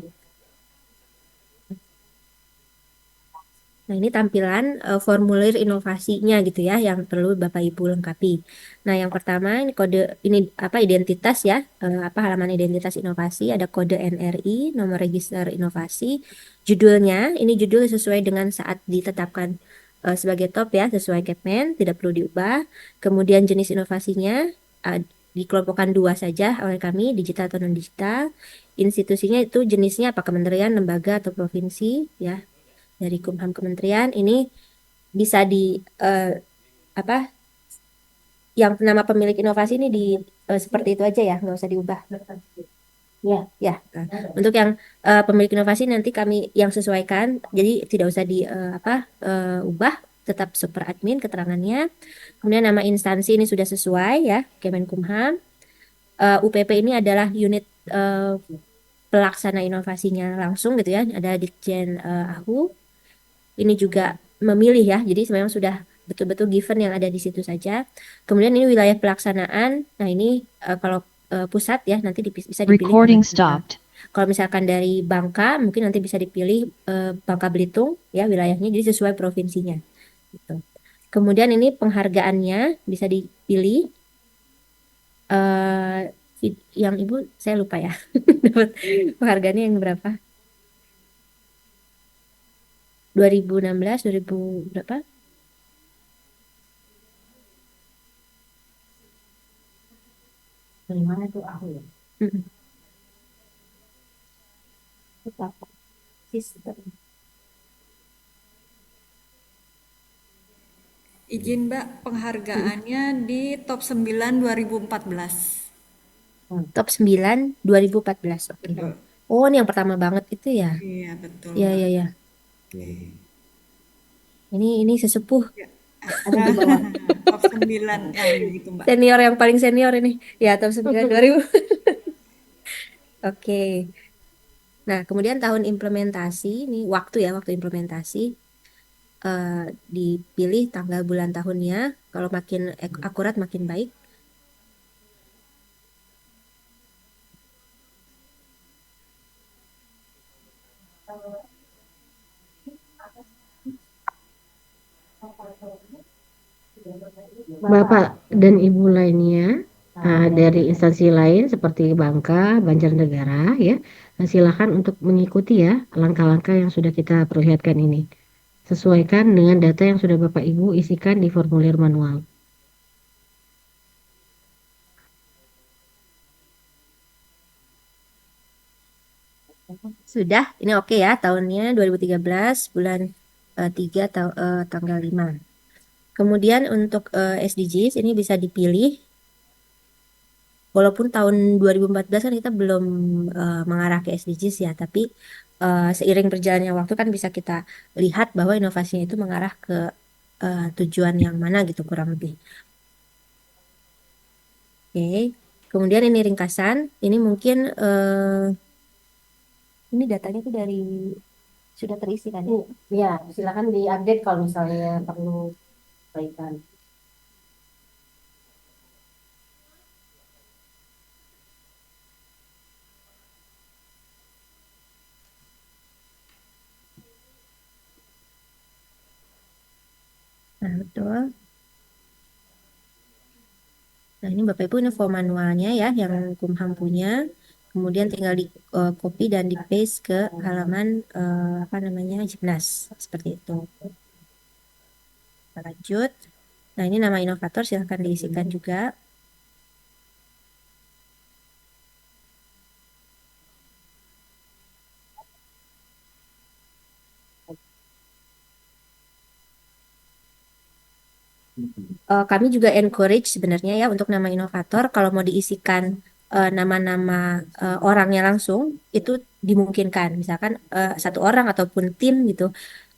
Nah, ini tampilan formulir inovasinya gitu ya yang perlu Bapak Ibu lengkapi. Nah, yang pertama ini kode ini apa identitas ya, apa halaman identitas inovasi, ada kode NRI, nomor register inovasi, judulnya, ini judul sesuai dengan saat ditetapkan sebagai top ya, sesuai Kepmen, tidak perlu diubah. Kemudian jenis inovasinya dikelompokkan 2 saja oleh kami, digital atau non digital. Institusinya itu jenisnya apa kementerian, lembaga atau provinsi ya. Dari Kumham Kementerian ini bisa di apa yang nama pemilik inovasi ini di seperti itu aja ya, nggak usah diubah. Ya. Nah, untuk yang pemilik inovasi nanti kami yang sesuaikan, jadi tidak usah di ubah, tetap super admin keterangannya. Kemudian nama instansi ini sudah sesuai ya, Kemenkumham. UPP ini adalah unit pelaksana inovasinya langsung gitu ya, ada Ditjen AHU. Ini juga memilih ya, jadi memang sudah betul-betul given yang ada di situ saja. Kemudian ini wilayah pelaksanaan, nah ini kalau pusat ya nanti bisa dipilih. Recording stopped. Kalau misalkan dari Bangka mungkin nanti bisa dipilih Bangka Belitung ya wilayahnya, jadi sesuai provinsinya. Gitu. Kemudian ini penghargaannya bisa dipilih. Yang Ibu saya lupa ya dapat penghargaannya yang berapa? 2016, 2000 berapa? Dari mana tuh aku ya? Sistem. Izin Mbak, penghargaannya di top 9 2014. Top 9 2014. Oke. Oh, ini yang pertama banget itu ya? Iya, betul. Iya. Ini sesepuh. Ya. Top 9 gitu, Mbak. Senior yang paling senior ini. Ya, top 9 2000. Oke. Nah, kemudian tahun implementasi, ini waktu implementasi. Dipilih tanggal bulan tahunnya, kalau makin akurat makin baik. Bapak dan Ibu lainnya dari instansi lain seperti Bangka, Banjarnegara ya, silakan untuk mengikuti ya langkah-langkah yang sudah kita perlihatkan ini. Sesuaikan dengan data yang sudah Bapak Ibu isikan di formulir manual. Sudah, ini oke ya, tahunnya 2013 bulan 3 tanggal 5. Kemudian untuk SDGs ini bisa dipilih. Walaupun tahun 2014 kan kita belum mengarah ke SDGs ya, tapi seiring berjalannya waktu kan bisa kita lihat bahwa inovasinya itu mengarah ke tujuan yang mana gitu kurang lebih. Oke, kemudian ini ringkasan, ini mungkin ini datanya itu dari sudah terisi kan ya? Ya, silakan diupdate kalau misalnya perlu perbaikan. Nah, betul. Nah, ini Bapak Ibu info manualnya ya yang Kumham punya. Kemudian tinggal di copy dan di paste ke halaman apa namanya Jibnas seperti itu. Kita lanjut. Nah, ini nama inovator silahkan diisikan juga. Kami juga encourage sebenarnya ya untuk nama inovator kalau mau diisikan nama-nama orangnya langsung itu dimungkinkan, misalkan satu orang ataupun tim gitu.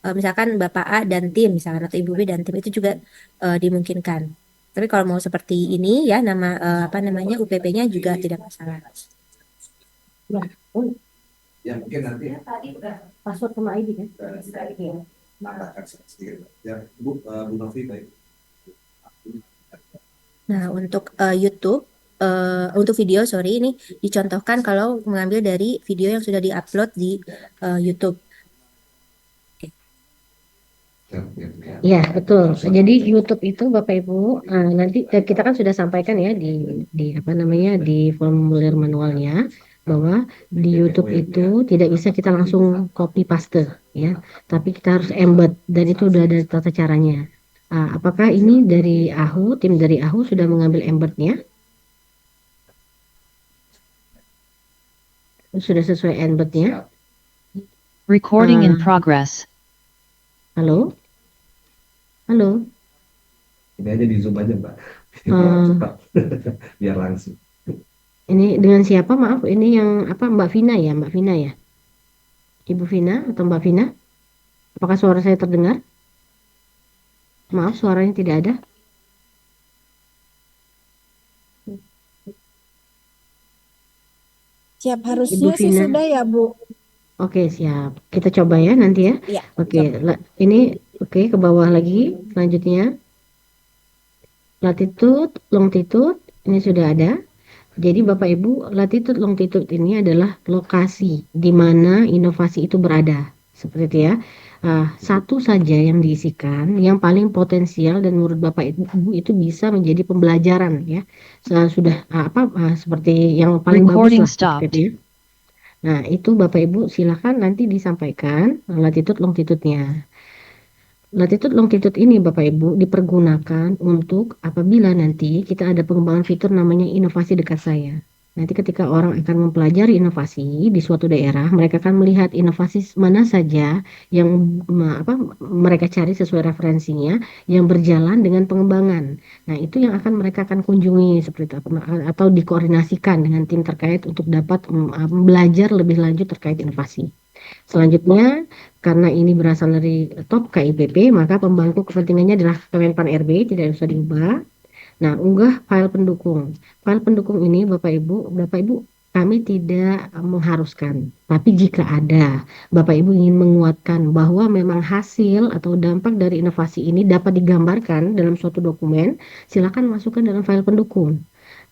Misalkan Bapak A dan tim misalkan atau Ibu B dan tim itu juga dimungkinkan. Tapi kalau mau seperti ini ya nama apa namanya UPP-nya juga tidak masalah. Ya, Ya mungkin nanti password sama ID kan? Iya. nambahkan sedikit. Ya Bu Novi baik. Nah, untuk YouTube, untuk video, sorry, ini dicontohkan kalau mengambil dari video yang sudah diupload di YouTube. Ya, betul. Jadi YouTube itu Bapak Ibu nanti kita kan sudah sampaikan ya di apa namanya di formulir manualnya bahwa di YouTube itu tidak bisa kita langsung copy paste ya, tapi kita harus embed dan itu udah ada tata caranya. Apakah ini dari tim dari AHU sudah mengambil embednya? Sudah sesuai embednya? Recording in progress. Halo? Halo? Ini aja di Zoom aja Mbak. Cepat. Biar langsung. Ini dengan siapa? Maaf, ini yang apa Mbak Vina ya? Mbak Vina ya? Ibu Vina atau Mbak Vina? Apakah suara saya terdengar? Maaf, suaranya tidak ada. Siap, harusnya Ibu sih Vina. sudah ya, Bu. Oke, siap. Kita coba ya nanti ya. Iya. Oke, ini oke ke bawah lagi. Selanjutnya latitude, longitude ini sudah ada. Jadi Bapak Ibu, latitude longitude ini adalah lokasi di mana inovasi itu berada. Seperti itu ya. Satu saja yang diisikan, yang paling potensial dan menurut Bapak Ibu itu bisa menjadi pembelajaran ya. Sudah seperti yang paling bagus Recording lah seperti stopped. itu ya. Nah, itu Bapak Ibu silakan nanti disampaikan latitude longitude-nya. Latitude longitude ini Bapak Ibu dipergunakan untuk apabila nanti kita ada pengembangan fitur namanya inovasi dekat saya. Nanti ketika orang akan mempelajari inovasi di suatu daerah, mereka akan melihat inovasi mana saja yang mereka cari sesuai referensinya yang berjalan dengan pengembangan. Nah, itu yang mereka akan kunjungi seperti itu atau dikoordinasikan dengan tim terkait untuk dapat belajar lebih lanjut terkait inovasi. Selanjutnya, karena ini berasal dari top KIPP, maka pemangku kepentingannya adalah Kemenpan RB, tidak usah diubah. Nah, unggah file pendukung. File pendukung ini Bapak Ibu, kami tidak mengharuskan. Tapi jika ada, Bapak Ibu ingin menguatkan bahwa memang hasil atau dampak dari inovasi ini dapat digambarkan dalam suatu dokumen, silakan masukkan dalam file pendukung.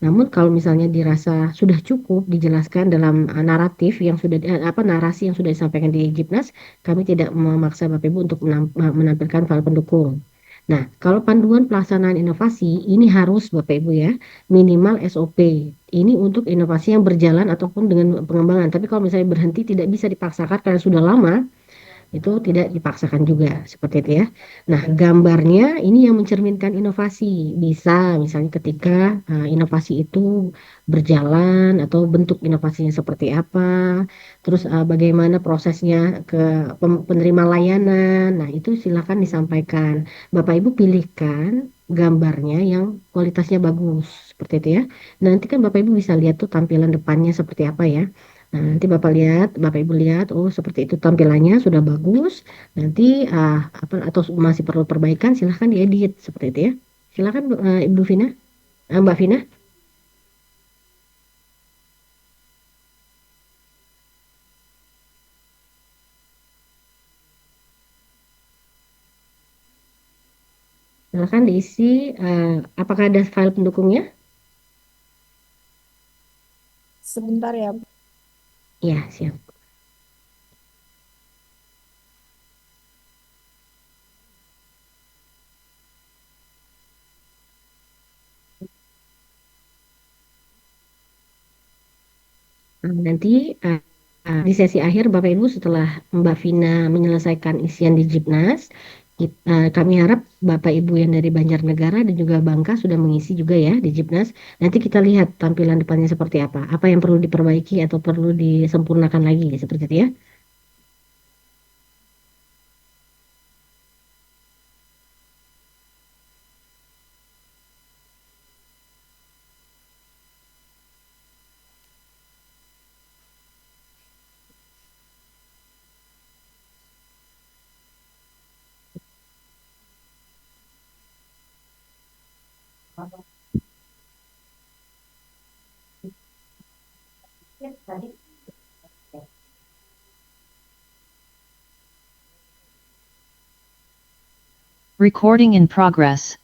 Namun kalau misalnya dirasa sudah cukup dijelaskan dalam naratif yang sudah narasi yang sudah disampaikan di Jibnas, kami tidak memaksa Bapak Ibu untuk menampilkan file pendukung. Nah, kalau panduan pelaksanaan inovasi ini harus Bapak Ibu ya, minimal SOP. Ini untuk inovasi yang berjalan ataupun dengan pengembangan. Tapi kalau misalnya berhenti tidak bisa dipaksakan karena sudah lama, itu tidak dipaksakan juga seperti itu ya. Nah, gambarnya ini yang mencerminkan inovasi. Bisa misalnya ketika inovasi itu berjalan atau bentuk inovasinya seperti apa, terus bagaimana prosesnya ke penerima layanan. Nah, itu silakan disampaikan. Bapak Ibu pilihkan gambarnya yang kualitasnya bagus seperti itu ya. Nanti kan Bapak Ibu bisa lihat tuh tampilan depannya seperti apa ya. Nah, nanti Bapak Ibu lihat, oh seperti itu tampilannya sudah bagus. Nanti apa atau masih perlu perbaikan, silahkan diedit seperti itu ya. Silahkan Ibu Vina, Mbak Vina. Silahkan diisi. Apakah ada file pendukungnya? Sebentar ya. Ya, siap. Nanti di sesi akhir Bapak Ibu setelah Mbak Vina menyelesaikan isian di Jibnas, kami harap Bapak Ibu yang dari Banjarnegara dan juga Bangka sudah mengisi juga ya di Jibnas. Nanti kita lihat tampilan depannya seperti apa yang perlu diperbaiki atau perlu disempurnakan lagi seperti itu ya. Recording in progress.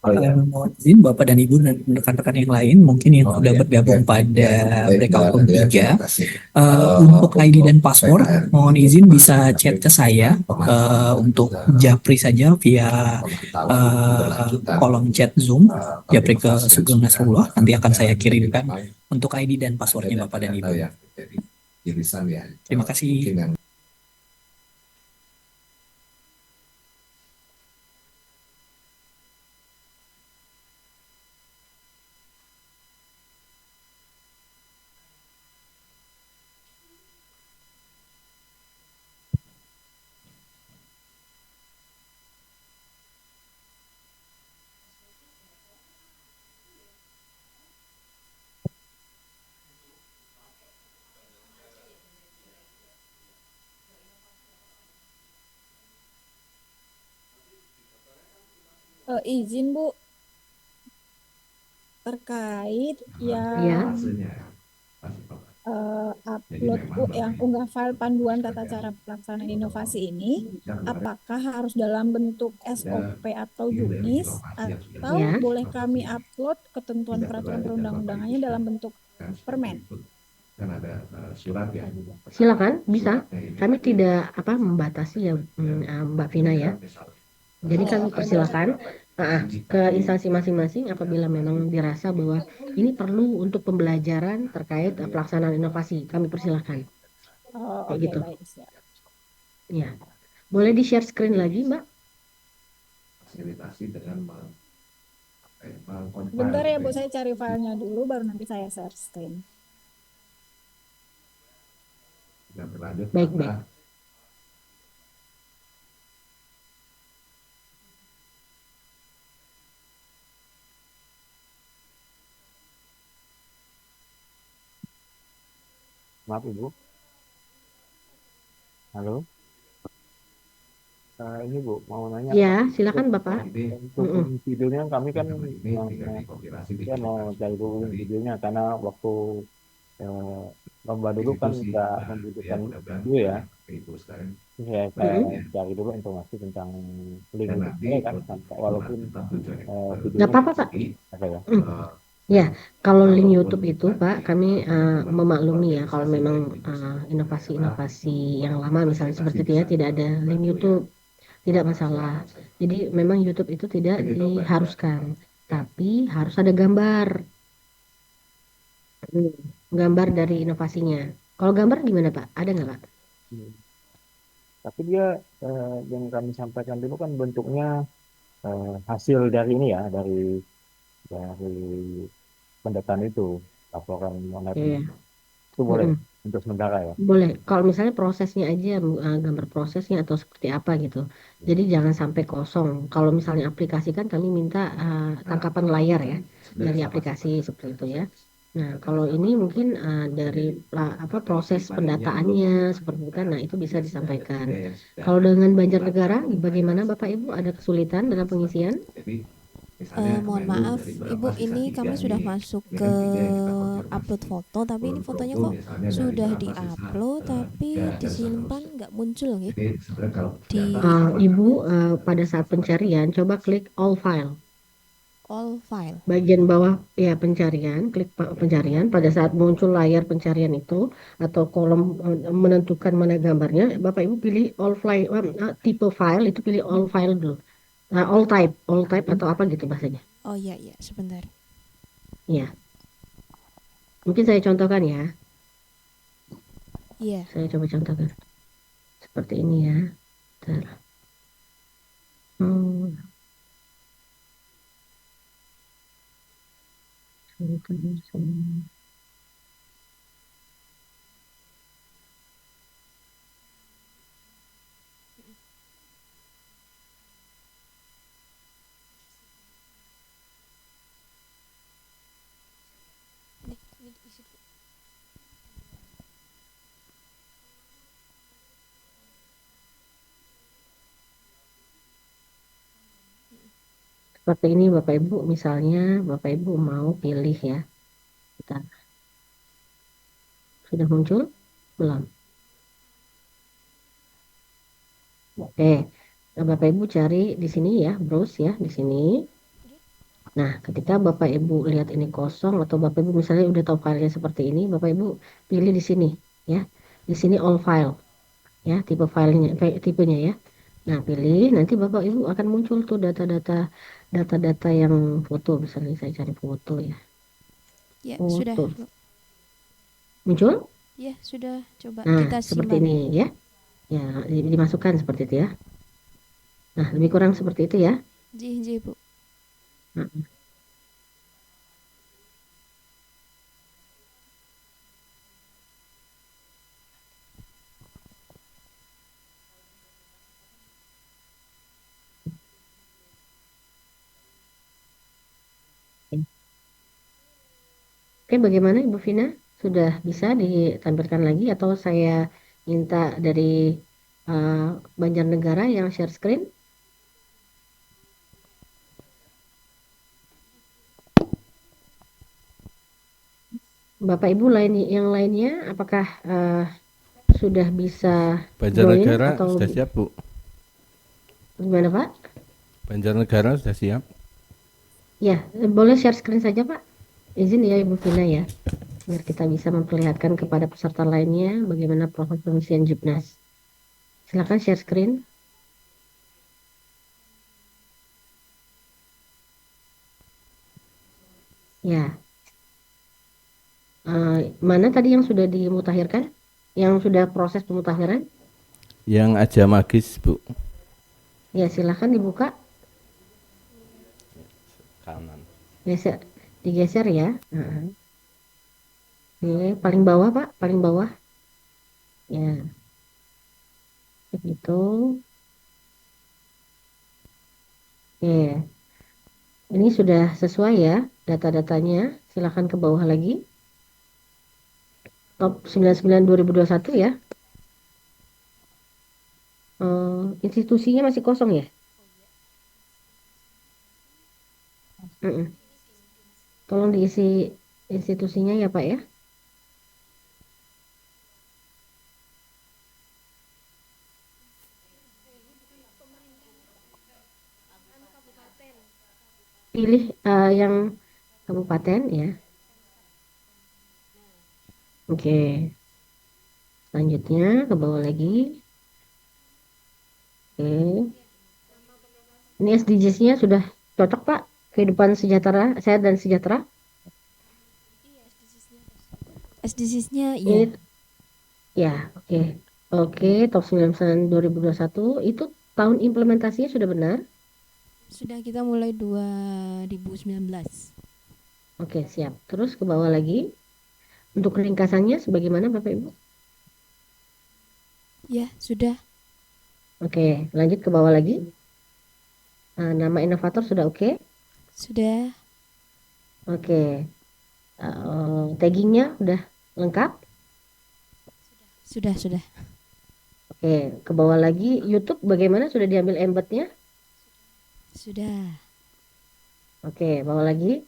Mohon izin Bapak dan Ibu dan rekan-rekan yang lain mungkin yang sudah bergabung pada breakout room 3 untuk ID dan password mohon izin bisa chat ke saya untuk japri saja via kolom chat Zoom japri ke Sugeng Nasrullah nanti akan saya kirimkan untuk ID dan passwordnya Bapak dan Ibu. Terima kasih. Izin Bu, terkait yang upload yang unggah file panduan tata cara pelaksanaan inovasi ini, apakah harus dalam bentuk SOP atau JUNIS, atau Ya. boleh kami upload ketentuan peraturan perundang-undangannya dalam bentuk permen? Silakan, bisa. Kami tidak membatasi ya, Mbak Vina ya. Jadi kami persilakan ke instansi masing-masing apabila memang dirasa bahwa ini perlu untuk pembelajaran terkait pelaksanaan inovasi. Kami persilakan. Kayak Oke, gitu. baik, siap. Ya. Boleh di-share screen lagi, Mbak? Bentar ya Bu, saya cari filenya dulu baru nanti saya share screen. Baik, baik. Maaf Ibu. Halo. Ini Bu, mau nanya. Ya, silakan Bapak. Untuk videonya kami kan saya mau cari dulu videonya karena waktu lomba dulu kan nggak membutuhkan video ya. Saya cari dulu informasi tentang link itu kan, walaupun videonya Nggak apa-apa, Pak. apa ya. Ya, kalau link YouTube itu Pak, kami memaklumi ya kalau memang inovasi-inovasi yang lama misalnya seperti itu ya tidak ada link YouTube, tidak masalah. Jadi memang YouTube itu tidak diharuskan, tapi harus ada gambar, gambar dari inovasinya. Kalau gambar gimana Pak? Ada nggak Pak? Tapi dia yang kami sampaikan dulu kan bentuknya hasil dari ini ya, dari pendataan itu, laporan moneter. Iya. Itu boleh untuk sementara ya. Boleh. Kalau misalnya prosesnya aja, gambar prosesnya atau seperti apa gitu. Jadi jangan sampai kosong. Kalau misalnya aplikasi kan kami minta tangkapan layar ya dari aplikasi seperti itu ya. Nah, kalau ini mungkin dari proses pendataannya seperti itu kan, nah itu bisa disampaikan. Kalau dengan Banjarnegara, bagaimana Bapak Ibu? Ada kesulitan dalam pengisian? Mohon maaf, Ibu, ini kami sudah masuk ke upload foto, tapi ini fotonya kok sudah di-upload, tapi disimpan nggak muncul gitu. Ibu pada saat pencarian, coba klik all file. All file. Bagian bawah ya pencarian, klik pencarian. Pada saat muncul layar pencarian itu atau kolom menentukan mana gambarnya, Bapak Ibu pilih all file, tipe file itu pilih all file dulu. All type atau apa gitu bahasanya. Oh iya, sebentar. Iya. Mungkin saya contohkan ya. Iya. Saya coba contohkan. Seperti ini ya. Bentar. Seperti ini Bapak Ibu, misalnya Bapak Ibu mau pilih ya. Bentar. Sudah muncul? Belum? Oke. Nah, Bapak Ibu cari di sini ya, browse ya, di sini. Nah, ketika Bapak Ibu lihat ini kosong atau Bapak Ibu misalnya udah tahu filenya seperti ini, Bapak Ibu pilih di sini ya. Di sini all file ya, tipe filenya, tipenya ya. Nah, pilih nanti Bapak Ibu akan muncul tuh data-data yang foto, misalnya saya cari foto ya. Ya, foto. sudah. Muncul? Ya, sudah. Coba Nah, kita seperti simpan. ini ya. Ya, dimasukkan seperti itu ya. Nah, lebih kurang seperti itu ya. Ji, Bu. Oke, bagaimana Ibu Vina? Sudah bisa ditampilkan lagi atau saya minta dari Banjarnegara yang share screen? Bapak Ibu yang lainnya apakah sudah bisa join Banjarnegara atau sudah siap, Bu. gimana Pak? Banjarnegara sudah siap. Ya, boleh share screen saja Pak. Izin ya Ibu Vina ya, biar kita bisa memperlihatkan kepada peserta lainnya bagaimana proses pengisian Jobnas. Silakan share screen. Ya, mana tadi yang sudah dimutakhirkan? Yang sudah proses pemutakhiran? Yang aja magis, Bu. Ya, silakan dibuka. Kanan. Digeser ya. Oke, paling bawah Pak, paling bawah. Ya, begitu. Oke, ini sudah sesuai ya data-datanya. Silakan ke bawah lagi. Top 99 2021 ya. Institusinya masih kosong ya? Tolong diisi institusinya ya Pak ya. Pilih yang kabupaten ya. Oke. Selanjutnya ke bawah lagi. Oke. Ini SDGs-nya sudah cocok Pak? Kehidupan sejahtera, sehat dan sejahtera? SDGs-nya Ini, iya. ya, oke. Oke, top 99 2021 itu tahun implementasinya sudah benar? Sudah, kita mulai 2019. Oke, siap. Terus ke bawah lagi. Untuk ringkasannya sebagaimana Bapak Ibu? Ya, sudah. Oke, lanjut ke bawah lagi. Nama inovator sudah oke? Sudah. Oke. Taggingnya udah lengkap? Sudah. Oke, ke bawah lagi. YouTube bagaimana? Sudah diambil embednya? Sudah. Oke, bawah lagi.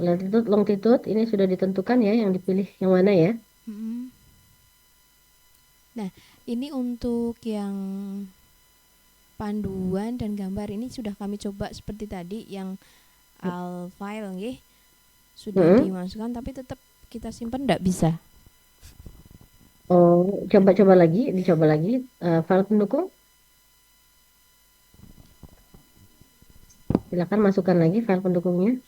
Latitude, longitude ini sudah ditentukan ya, yang dipilih yang mana ya? Nah, ini untuk yang panduan dan gambar ini sudah kami coba seperti tadi yang al file nggih. Sudah dimasukkan tapi tetap kita simpan enggak bisa. Oh, dicoba lagi. File pendukung. Silakan masukkan lagi file pendukungnya.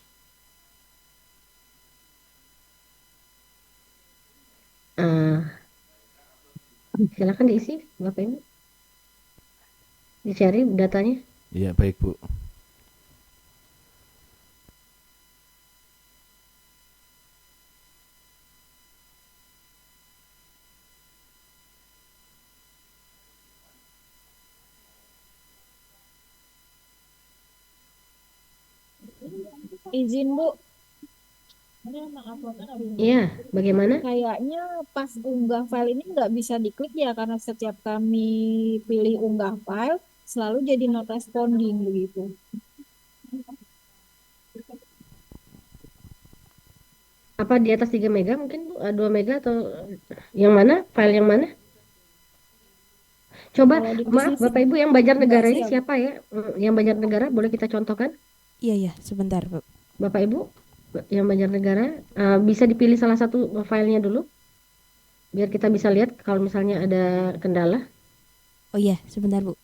Silakan diisi, Bapak Ibu. Dicari datanya. Iya, baik, Bu. Izin Bu. Iya, bagaimana? Kayaknya pas unggah file ini nggak bisa diklik ya karena setiap kami pilih unggah file selalu jadi not responding begitu. Apa di atas 3 mega mungkin Bu? 2 mega atau yang mana? File yang mana? Coba, maaf Bapak Ibu yang Banjarnegara ini siapa ya? Yang Banjarnegara boleh kita contohkan? Iya, sebentar Bu. Bapak Ibu yang Banjarnegara bisa dipilih salah satu filenya dulu biar kita bisa lihat kalau misalnya ada kendala. Oh iya, sebentar Bu.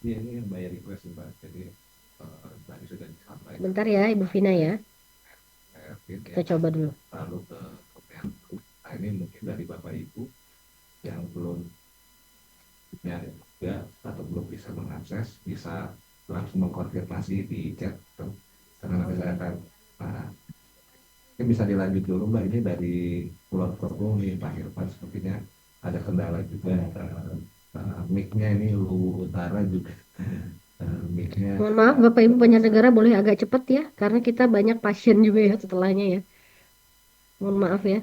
Ini yang bayar request Pak, jadi tadi sudah disampaikan. Bentar ya Ibu Vina ya. Kita coba dulu. Lalu ke Kemenlu. Nah, ini mungkin dari Bapak Ibu yang belum punya juga atau belum bisa mengakses bisa langsung mengkonfirmasi di chat karena nanti saya akan ini bisa dilanjut dulu Mbak. Ini dari Pulau Progo nih Pak Irfan sepertinya ada kendala juga mic-nya ini Lu Utara juga mic-nya. Mohon maaf Bapak Ibu Banjarnegara boleh agak cepat ya karena kita banyak pasien juga ya setelahnya ya. Mohon maaf ya.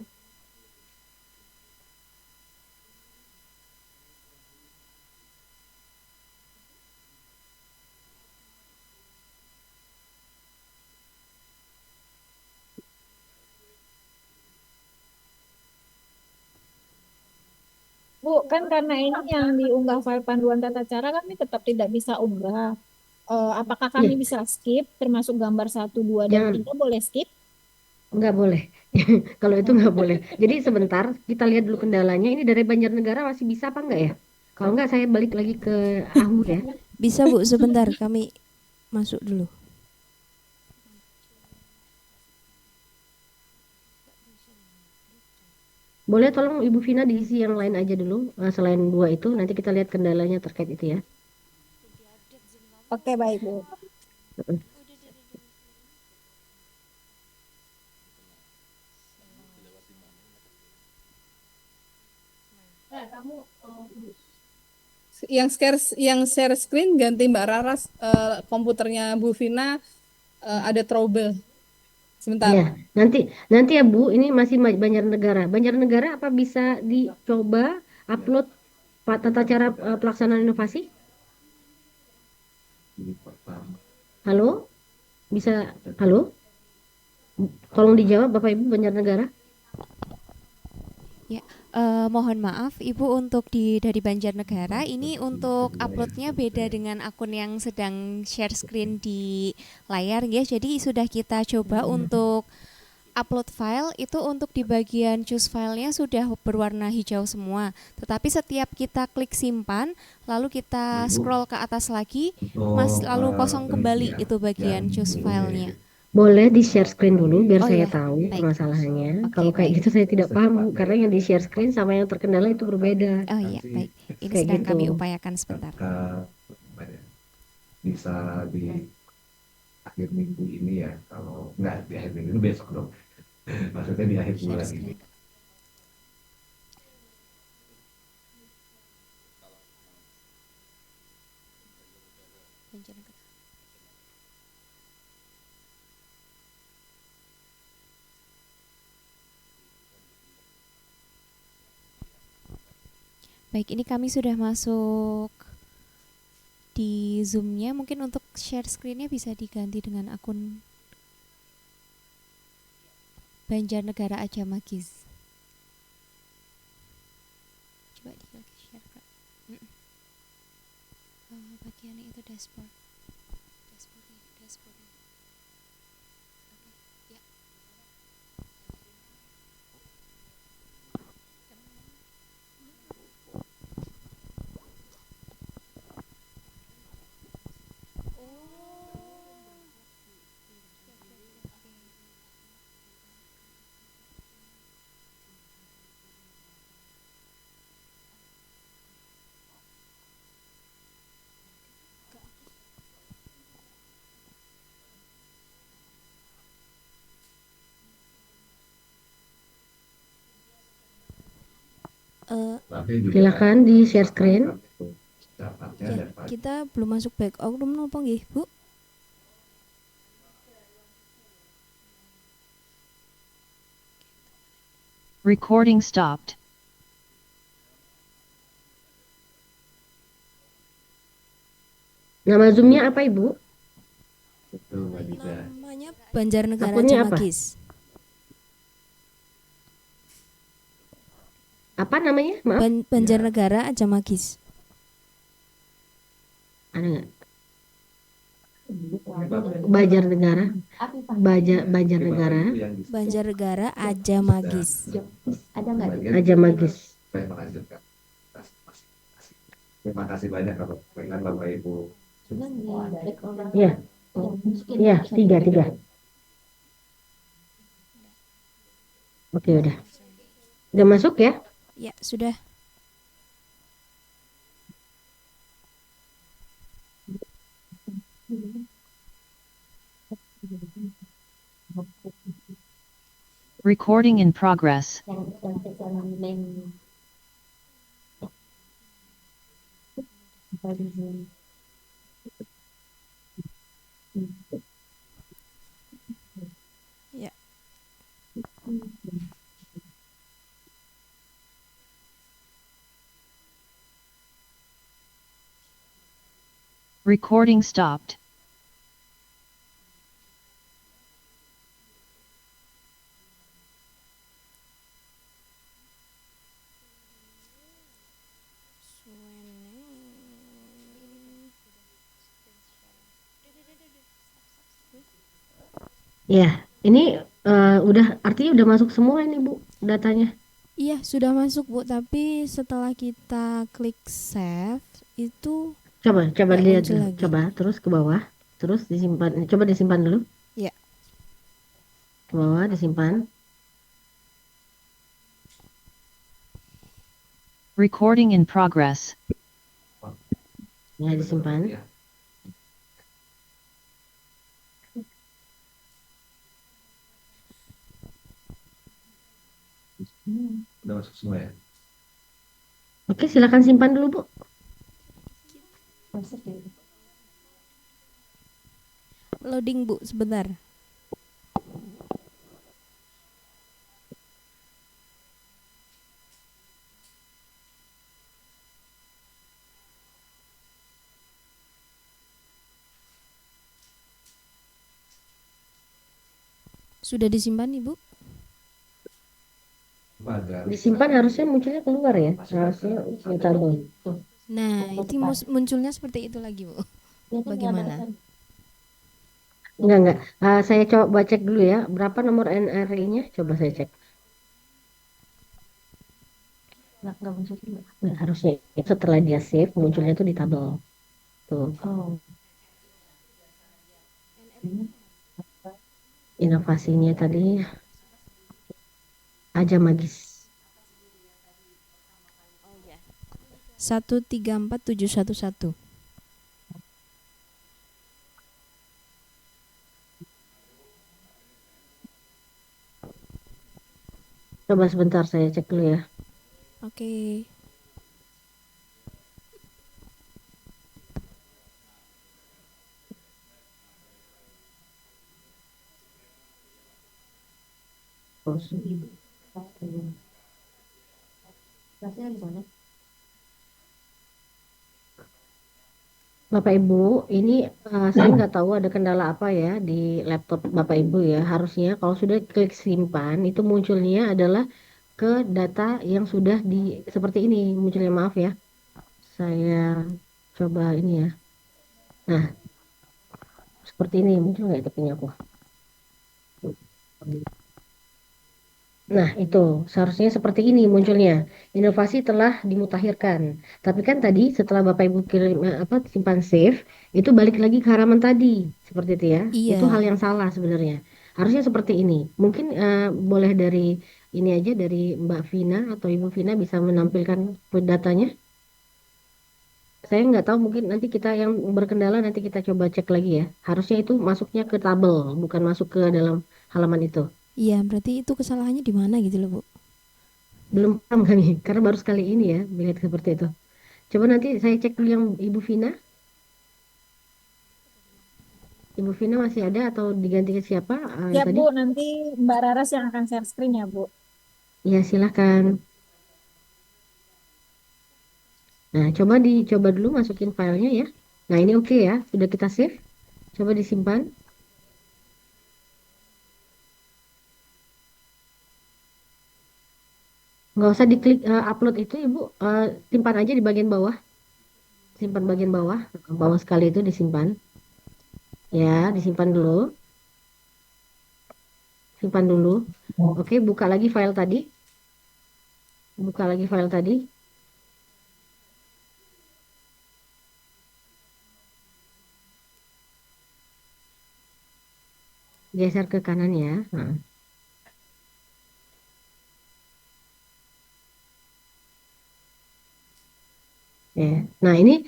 Bu, kan karena ini yang diunggah file panduan tata cara kami tetap tidak bisa unggah. Apakah kami Iya, bisa skip termasuk gambar 1, 2, dan jangan, 3 boleh skip? nggak boleh. Kalau itu nggak boleh. Jadi sebentar, kita lihat dulu kendalanya. Ini dari Banjarnegara masih bisa apa enggak ya? Kalau enggak, saya balik lagi ke Ahu ya. Bisa Bu, sebentar kami masuk dulu. Boleh tolong Ibu Vina diisi yang lain aja dulu, selain dua itu. Nanti kita lihat kendalanya terkait itu ya. Oke, baik Bu. Yang share screen ganti Mbak Raras, komputernya Bu Vina ada trouble. Sebentar. Iya, nanti ya Bu, ini masih Banjarnegara. Banjarnegara apa bisa dicoba upload tata cara pelaksanaan inovasi? Halo? Bisa, halo? Tolong dijawab Bapak Ibu Banjarnegara. Ya, mohon maaf Ibu, untuk dari Banjarnegara ini untuk uploadnya beda dengan akun yang sedang share screen di layar ya. Jadi sudah kita coba untuk upload file itu, untuk di bagian choose filenya sudah berwarna hijau semua. Tetapi setiap kita klik simpan, lalu kita scroll ke atas lagi, lalu kosong kembali itu bagian choose filenya. Boleh di share screen dulu biar Oh saya ya, tahu baik. permasalahannya. Oke, Kalau kayak baik. gitu saya tidak paham Bu, karena yang di share screen sama yang terkendala itu berbeda. Oh iya, baik. Ini Kayak sedang gitu. kami upayakan sebentar. Bisa di akhir minggu ini ya, kalau nggak di akhir minggu ini besok dong. Maksudnya di akhir bulan ini. Baik, ini kami sudah masuk di Zoom-nya. Mungkin untuk share screen-nya bisa diganti dengan akun Banjarnegara Aja Magis. Coba di share Kak. Bagiannya itu dashboard. Dashboard. Oke, ya. Silakan di share screen. Ya, kita belum masuk back room nopo nggih, Bu? Recording stopped. Nama Zoom-nya apa Ibu? Namanya Banjarnegara Akunnya Aja apa? Magis. Apa namanya? Maaf. Banjarnegara Aja Magis. Ada nggak? Banjarnegara. Banjarnegara. Banjarnegara Aja Magis. Ada nggak? Aja Magis. Saya melanjutkan. Terima kasih banyak Bapak Ibu. Iya. Iya, tiga. Oke, udah. Udah masuk ya? Ya, sudah. Recording in progress. Ya. Recording stopped. Ya, ini udah artinya udah masuk semua ini Bu datanya. Iya, sudah masuk Bu, tapi setelah kita klik save itu Coba nggak lihat muncul dulu. lagi. Coba terus ke bawah, terus disimpan. Coba disimpan dulu. Ya. Ke bawah disimpan. Recording in progress. Ya, disimpan. Udah masuk semua ya? Oke, silakan simpan dulu Bu. Loading Bu, sebentar. Sudah disimpan Ibu? Disimpan harusnya munculnya keluar ya. Harusnya ditambah. Nah, itu munculnya seperti itu lagi Bu. Bagaimana? Enggak. Saya coba cek dulu ya. Berapa nomor NRI-nya? Coba saya cek. Enggak muncul juga. Nah, harusnya setelah dia save munculnya tuh di tabel. Tuh. Inovasinya tadi aja magis. 134711. Coba sebentar saya cek dulu ya. Oke. Bapak Ibu, ini saya nggak tahu ada kendala apa ya di laptop Bapak Ibu ya. Harusnya kalau sudah klik simpan itu munculnya adalah ke data yang sudah di seperti ini munculnya, maaf ya. Saya coba ini ya. Nah, seperti ini muncul nggak itu punya aku? Nah, itu seharusnya seperti ini munculnya. Inovasi telah dimutakhirkan. Tapi kan tadi setelah Bapak Ibu kirim simpan save, itu balik lagi ke halaman tadi. Seperti itu ya. Iya. Itu hal yang salah sebenarnya. Harusnya seperti ini. Mungkin boleh dari ini aja dari Mbak Vina atau Ibu Vina bisa menampilkan datanya. Saya nggak tahu, mungkin nanti kita yang berkendala nanti kita coba cek lagi ya. Harusnya itu masuknya ke tabel, bukan masuk ke dalam halaman itu. Iya, berarti itu kesalahannya di mana gitu loh Bu. Belum paham kami, karena baru sekali ini ya melihat seperti itu. Coba nanti saya cek dulu yang Ibu Vina. Ibu Vina masih ada atau diganti ke siapa Ya tadi? Bu, nanti Mbak Raras yang akan share screen ya Bu. Ya silahkan. Nah coba dulu masukin filenya ya. Nah ini oke ya, sudah kita save. Coba disimpan. Nggak usah diklik upload itu Ibu, simpan aja di bagian bawah. Simpan bagian bawah, bawah sekali itu disimpan. Ya, disimpan dulu. Simpan dulu. Oke, buka lagi file tadi. Buka lagi file tadi. Geser ke kanan ya. Nah. Ya. Nah, ini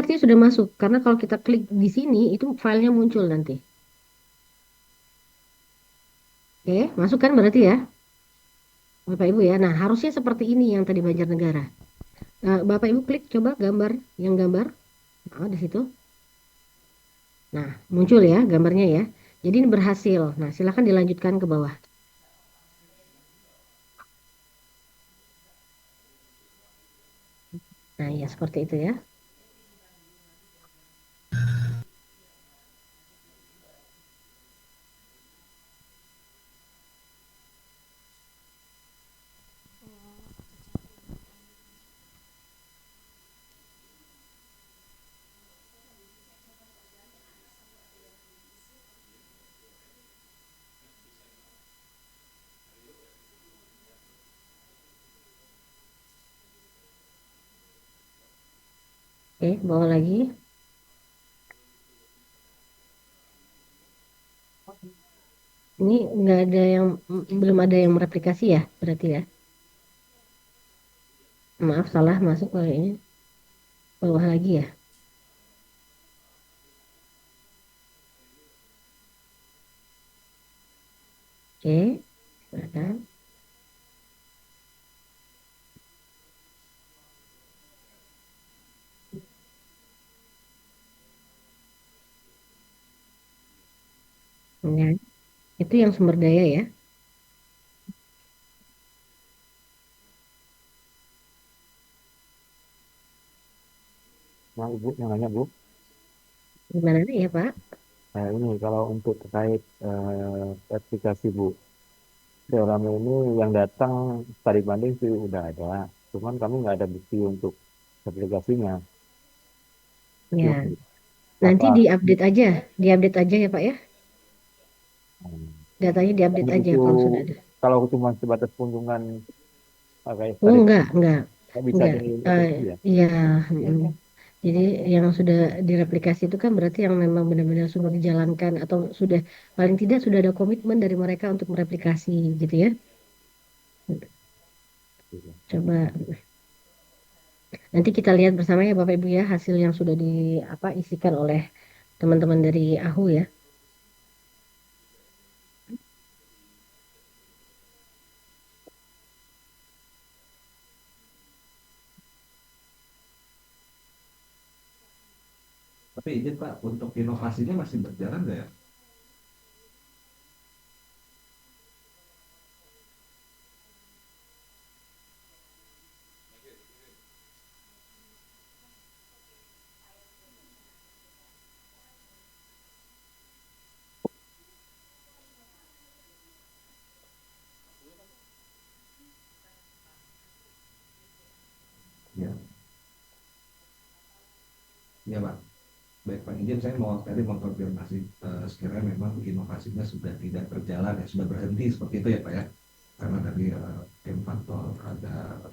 artinya sudah masuk karena kalau kita klik di sini itu filenya muncul nanti. Oke, masuk kan berarti ya, Bapak Ibu ya. Nah, harusnya seperti ini yang tadi Banjarnegara. Bapak Ibu klik coba gambar. Nah, di situ. Nah, muncul ya gambarnya ya. Jadi ini berhasil. Nah, silakan dilanjutkan ke bawah. Nah, ya seperti itu ya. Oke, bawa lagi. Ini nggak ada yang belum ada yang mereplikasi ya, berarti ya. Maaf, salah masuk kayaknya. Bawah lagi ya. Oke, silakan. Ya, itu yang sumber daya ya. Nah, Ibu yang nanya, Bu. Gimana nih ya Pak? Nah, ini kalau untuk terkait sertifikasi, Bu. Teorema ini yang datang tadi banding sih udah ada. Cuman kami nggak ada bukti untuk sertifikasinya. Ya, Cuma nanti apa diupdate aja ya Pak ya. Datanya diupdate aja itu kalau sudah ada. kalau cuma sebatas kunjungan kayak Oh tadi enggak, nggak bisa enggak. direvisi ya. Iya, jadi yang sudah direplikasi itu kan berarti yang memang benar-benar sudah dijalankan atau sudah paling tidak sudah ada komitmen dari mereka untuk mereplikasi gitu ya. Coba nanti kita lihat bersama ya Bapak Ibu ya hasil yang sudah di apa isikan oleh teman-teman dari AHU ya. Tapi izin Pak, untuk inovasinya masih berjalan nggak ya? Ya, ya Pak. Baik Pak, izin saya mau tadi mengkonfirmasi sekiranya memang inovasinya sudah tidak berjalan ya, sudah berhenti seperti itu ya Pak ya. Karena tadi tim faktor ada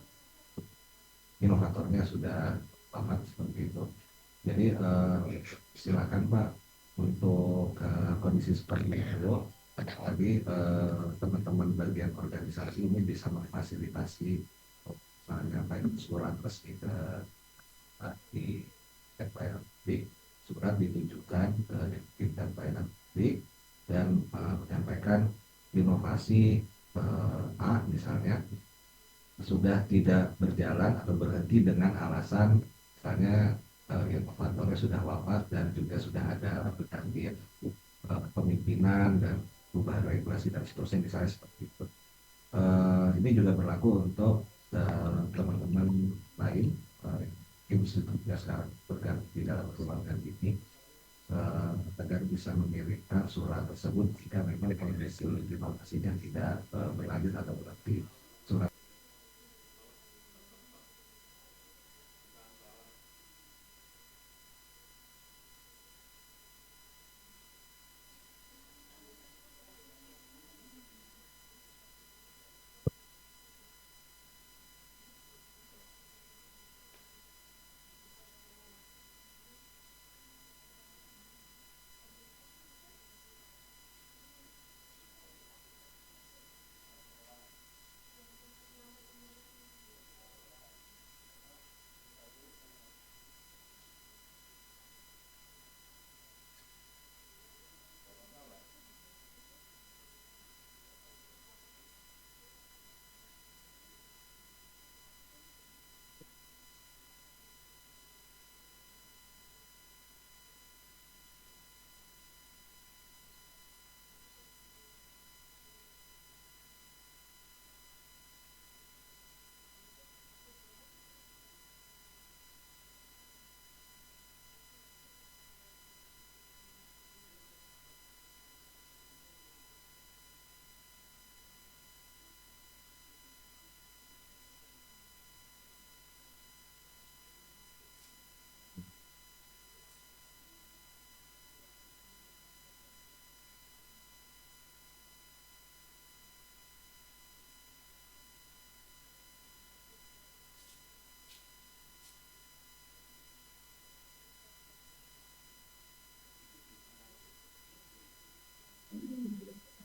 inovatornya sudah amat seperti itu. Jadi silakan Pak untuk kondisi seperti itu. Tadi teman-teman bagian organisasi ini bisa memfasilitasi misalnya baik surat resmi ke di FPL surat ditujukan ke Kementerian Pelayanan Publik dan menyampaikan inovasi A misalnya sudah tidak berjalan atau berhenti dengan alasan misalnya inovatornya sudah wafat dan juga sudah ada pergantian pemimpinan dan perubahan regulasi dan seterusnya misalnya seperti itu. Ini juga berlaku untuk teman-teman lain institut yang sekarang berganti di dalam ruangan ini agar bisa mengirimkan surat tersebut jika memang kondisi inovasinya tidak berlanjut atau berarti surat.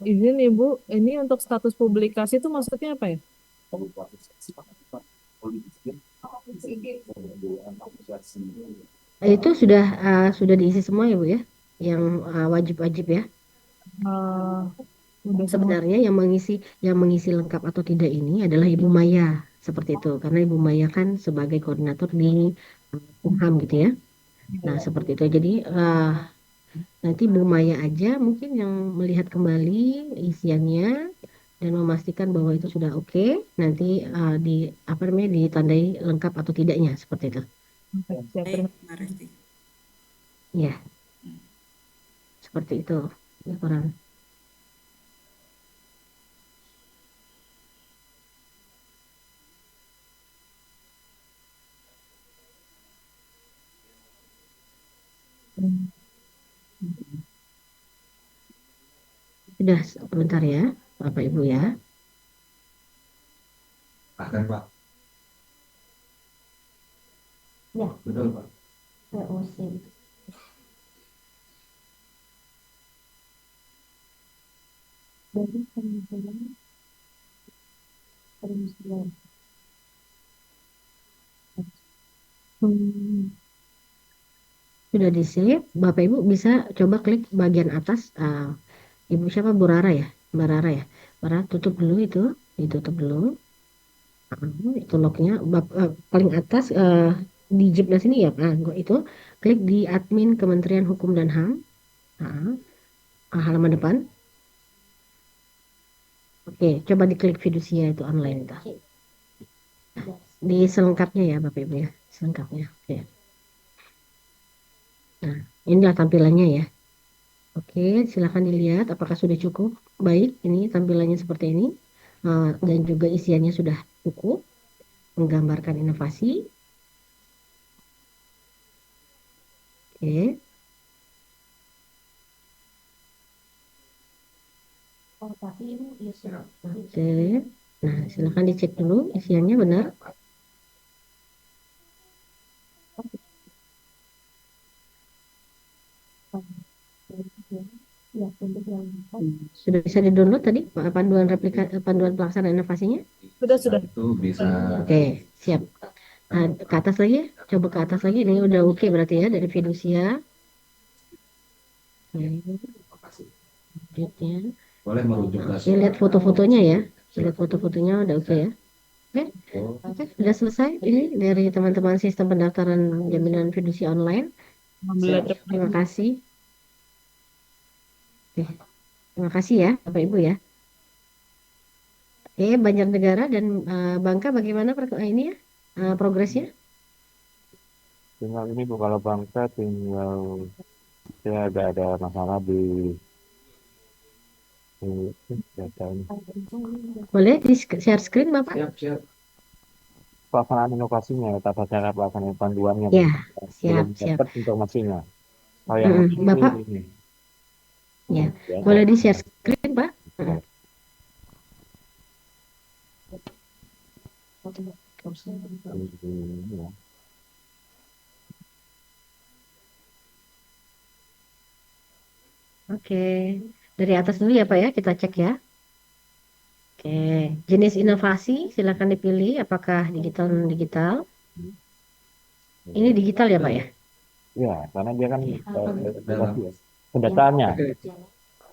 Izin Ibu, ini untuk status publikasi itu maksudnya apa ya? Itu sudah diisi semua ya Bu ya, yang wajib-wajib ya. Udah semua. Sebenarnya yang mengisi lengkap atau tidak ini adalah Ibu Maya seperti itu, karena Ibu Maya kan sebagai koordinator di Kumham gitu ya. Nah seperti itu. Jadi nanti Bu Maya aja mungkin yang melihat kembali isiannya dan memastikan bahwa itu sudah oke. Nanti di apa namanya ditandai lengkap atau tidaknya seperti itu. Siap, Baik, Mbak Resti. Ya, seperti itu. Ya, kurang. Sudah sebentar ya, Bapak Ibu ya. Akan Pak. Ya. Betul Pak. VOC. Dari penelitian perindustrian. Sudah di save, Bapak Ibu bisa coba klik bagian atas. Ibu siapa Bu Rara ya, Mbak Rara ya. Mbak Rara tutup dulu itu, ditutup dulu. Itu lognya paling atas di Jibnas ini ya. Itu klik di admin Kementerian Hukum dan HAM. Halaman depan. Oke, coba diklik fidusia itu online itu. Di selengkapnya ya Bapak Ibu ya, selengkapnya. Oke. Nah, inilah tampilannya ya. Oke, silakan dilihat apakah sudah cukup. Baik, ini tampilannya seperti ini. Dan juga isiannya sudah cukup, menggambarkan inovasi. Oke. Oh, tapi ini Oke. Nah, silakan dicek dulu isiannya benar. Sudah bisa di-download tadi panduan pelaksanaan inovasinya? Sudah. Itu bisa. Oke, siap. Nah, ke atas lagi, coba ke atas lagi. Ini udah oke berarti ya dari fidusia. Lanjutnya. Boleh merujuk ke. Oke, lihat foto-fotonya ya. Lihat foto-fotonya udah oke ya. Oke, sudah selesai. Ini dari teman-teman sistem pendaftaran jaminan fidusia online. Terima kasih. Oke, terima kasih ya Bapak Ibu ya. Oke, Banjarnegara dan Bangka bagaimana ini ya progresnya? Tinggal ini Bu, kalau bangsa tinggal ya agak ada masalah di data ini. Boleh di share screen Bapak? Siap. Pelaksanaan inovasinya, tata cara pelaksanaan panduannya. Ya, belum siap. dapat informasinya. Oh, yang Bapak, ini. ya, boleh di share screen Pak? Oke, dari atas dulu ya Pak ya, kita cek ya. Oke, jenis inovasi silakan dipilih apakah digital non digital. Ini digital ya Pak ya? Ya, karena dia kan pendataannya.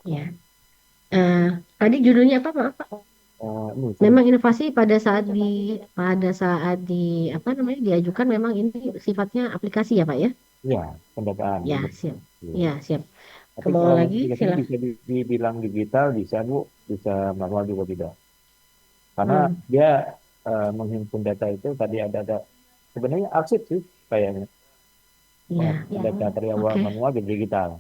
Ya. Tadi judulnya apa Maaf Pak? Memang inovasi pada saat apa namanya diajukan memang ini sifatnya aplikasi ya Pak ya? Ya, pendataan. Ya, siap. Ya, siap. Tapi Ke bawah kalau lagi silakan. bisa dibilang digital bisa Bu, bisa manual juga tidak. Karena dia menghimpun data itu tadi ada sebenarnya arsip sih kayaknya. Ya, data dari awal manual jadi digital.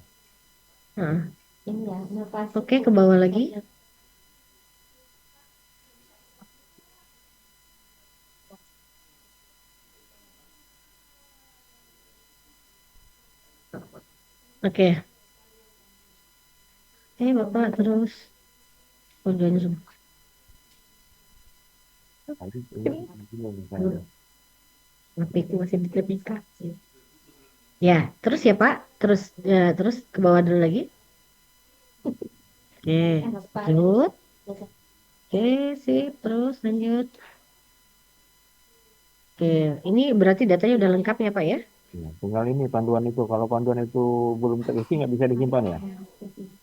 Oke, ke bawah lagi. Oke. Bapak terus. Tapi itu masih ditepikan. Ya, terus ya Pak. Terus ke bawah dulu lagi. Oke, lanjut. Oke, sip, terus lanjut. Oke, ini berarti datanya udah lengkap ya Pak ya? Ya, tinggal ini panduan itu. Kalau panduan itu belum terisi nggak bisa disimpan ya?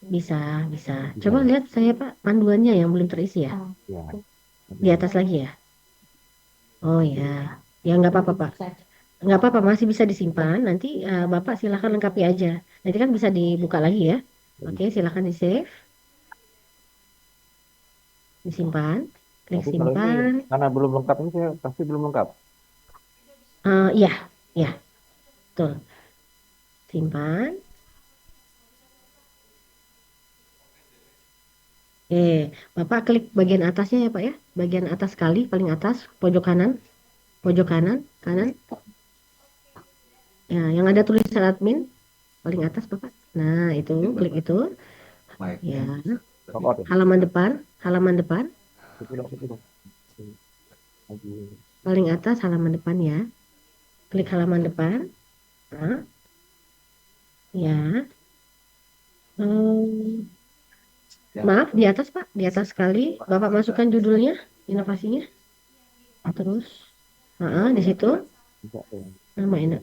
Bisa, bisa. Bisa Coba ya? lihat saya Pak, panduannya yang belum terisi ya? Ya. Di atas lagi ya? Oh ya, ya nggak apa-apa Pak. Nggak apa-apa, masih bisa disimpan. Nanti Bapak silahkan lengkapi aja. Nanti kan bisa dibuka lagi ya. Oke, silahkan di save, disimpan, klik Tapi kalau ini simpan. karena belum lengkap ini saya pasti belum lengkap. Iya, ya, betul. Simpan. Oke, Bapak klik bagian atasnya ya Pak ya. Bagian atas sekali, paling atas, pojok kanan, kanan. Ya, yang ada tulisan admin, paling atas Bapak. Nah, itu, klik itu. Ya, halaman depan, halaman depan. Paling atas halaman depan ya. Klik halaman depan. Nah, ya. Hmm, maaf, di atas Pak, di atas sekali. Bapak masukkan judulnya, inovasinya. Terus, di situ nama ini.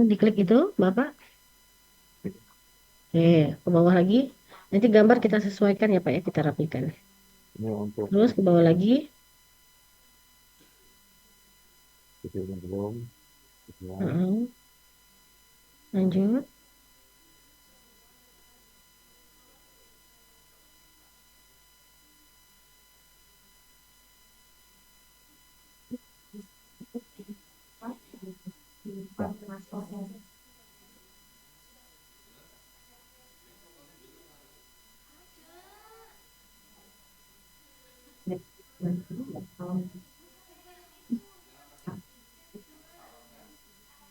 Diklik itu, Bapak. Oke, ke bawah lagi. Nanti gambar kita sesuaikan ya Pak ya, kita rapikan. Ini untuk Terus ke bawah lagi. belum. Lanjut.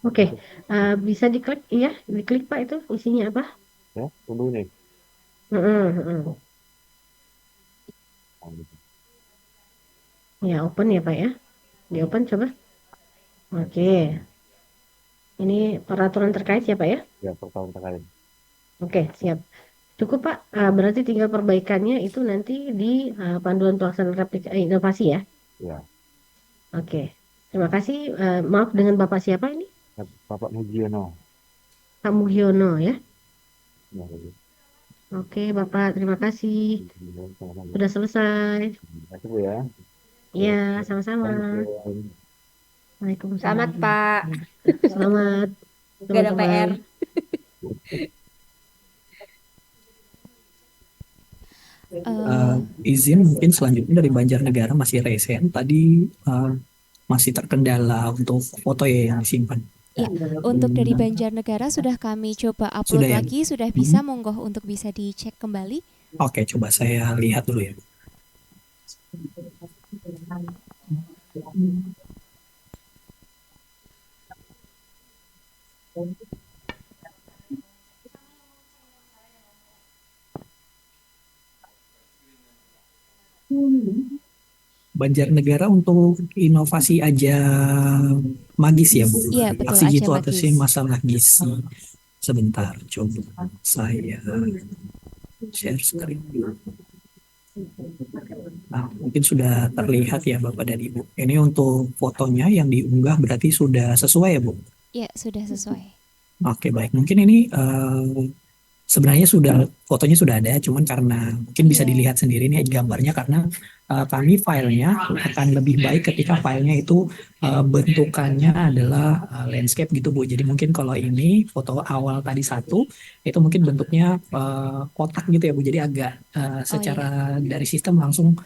Oke, bisa diklik, iya, diklik Pak itu isinya apa? Ya, tunggu ini. Ya, open ya Pak ya. Di open coba. Oke, ini peraturan terkait ya Pak ya? Ya, pertama terkait. Oke, siap. Cukup Pak, berarti tinggal perbaikannya itu nanti di panduan pelaksanaan inovasi ya? Ya. Oke, terima kasih. Maaf, dengan Bapak siapa ini? Bapak Mujiono. Pak Mugiono ya? Ya, Oke, Bapak, terima kasih. Sudah selesai. terima kasih Bu ya. Iya, sama-sama. Waalaikumsalam. Selamat Pak. Selamat, Gak ada teman-teman. PR. Izin mungkin selanjutnya dari Banjarnegara masih resen. Tadi masih terkendala untuk foto ya yang disimpan. Ya, untuk dari Banjarnegara sudah kami coba upload Sudah ya? lagi, sudah bisa, monggo untuk bisa dicek kembali. Oke, coba saya lihat dulu ya. Banjarnegara untuk inovasi aja magis ya Bu? Iya, betul, Aksi aja gitu atau sih magis. masalah gizi. Sebentar, coba saya share screen dulu. Nah, mungkin sudah terlihat ya Bapak dan Ibu. Ini untuk fotonya yang diunggah berarti sudah sesuai ya Bu? Ya, sudah sesuai. Oke, baik. Mungkin ini sebenarnya fotonya sudah ada, cuman karena mungkin bisa dilihat sendiri nih gambarnya karena kami filenya akan lebih baik ketika filenya itu bentukannya adalah landscape gitu Bu. Jadi mungkin kalau ini foto awal tadi satu itu mungkin bentuknya kotak gitu ya Bu. Jadi agak secara dari sistem langsung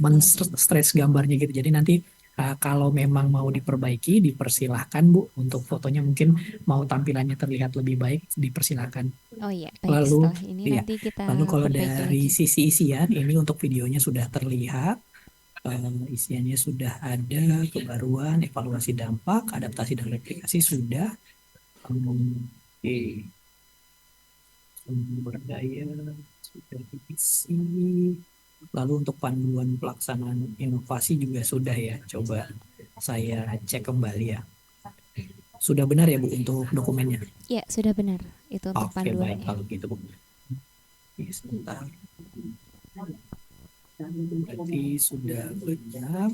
men-stress gambarnya gitu. Jadi nanti kalau memang mau diperbaiki, dipersilahkan Bu untuk fotonya mungkin mau tampilannya terlihat lebih baik, dipersilahkan. Oh iya, baik, Lalu, setelah ini iya. nanti kita Lalu kalau perbaiki dari lagi. sisi isian, ini untuk videonya sudah terlihat. Isiannya sudah ada, kebaruan, evaluasi dampak, adaptasi dan replikasi sudah. Oke. Sumber daya sudah diisi. Lalu untuk panduan pelaksanaan inovasi juga sudah ya. Coba saya cek kembali ya. sudah benar ya Bu untuk dokumennya? Ya, sudah benar. Itu untuk Oke, baik panduannya. kalau gitu Bu. Oke, sebentar. Berarti sudah benar.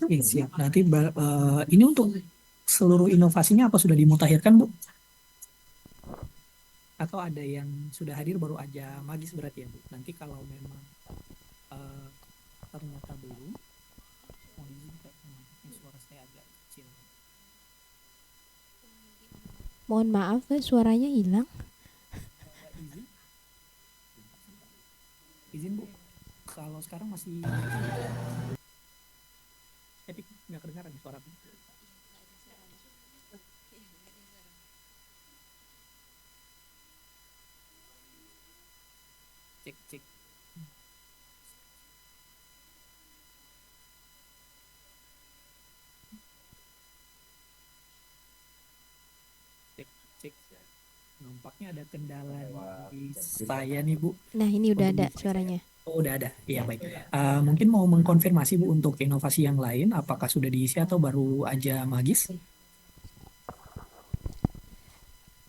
Oke, siap. Nanti ini untuk seluruh inovasinya apa sudah dimutakhirkan Bu? Atau ada yang sudah hadir baru aja magis berarti ya Bu? Nanti kalau memang eh, ternyata belum, mohon izin Kak, ini suara saya agak kecil. Mohon maaf, suaranya hilang. Izin, izin Bu. Kalau sekarang masih Epic nggak kedengaran suara Bu. Cek cek. Cek cek. Nampaknya ada kendala di saya nih Bu. Nah, ini udah Untuk ada di suaranya. Oh, udah ada. Iya, baik. Mungkin mau mengkonfirmasi Bu untuk inovasi yang lain, apakah sudah diisi atau baru aja magis?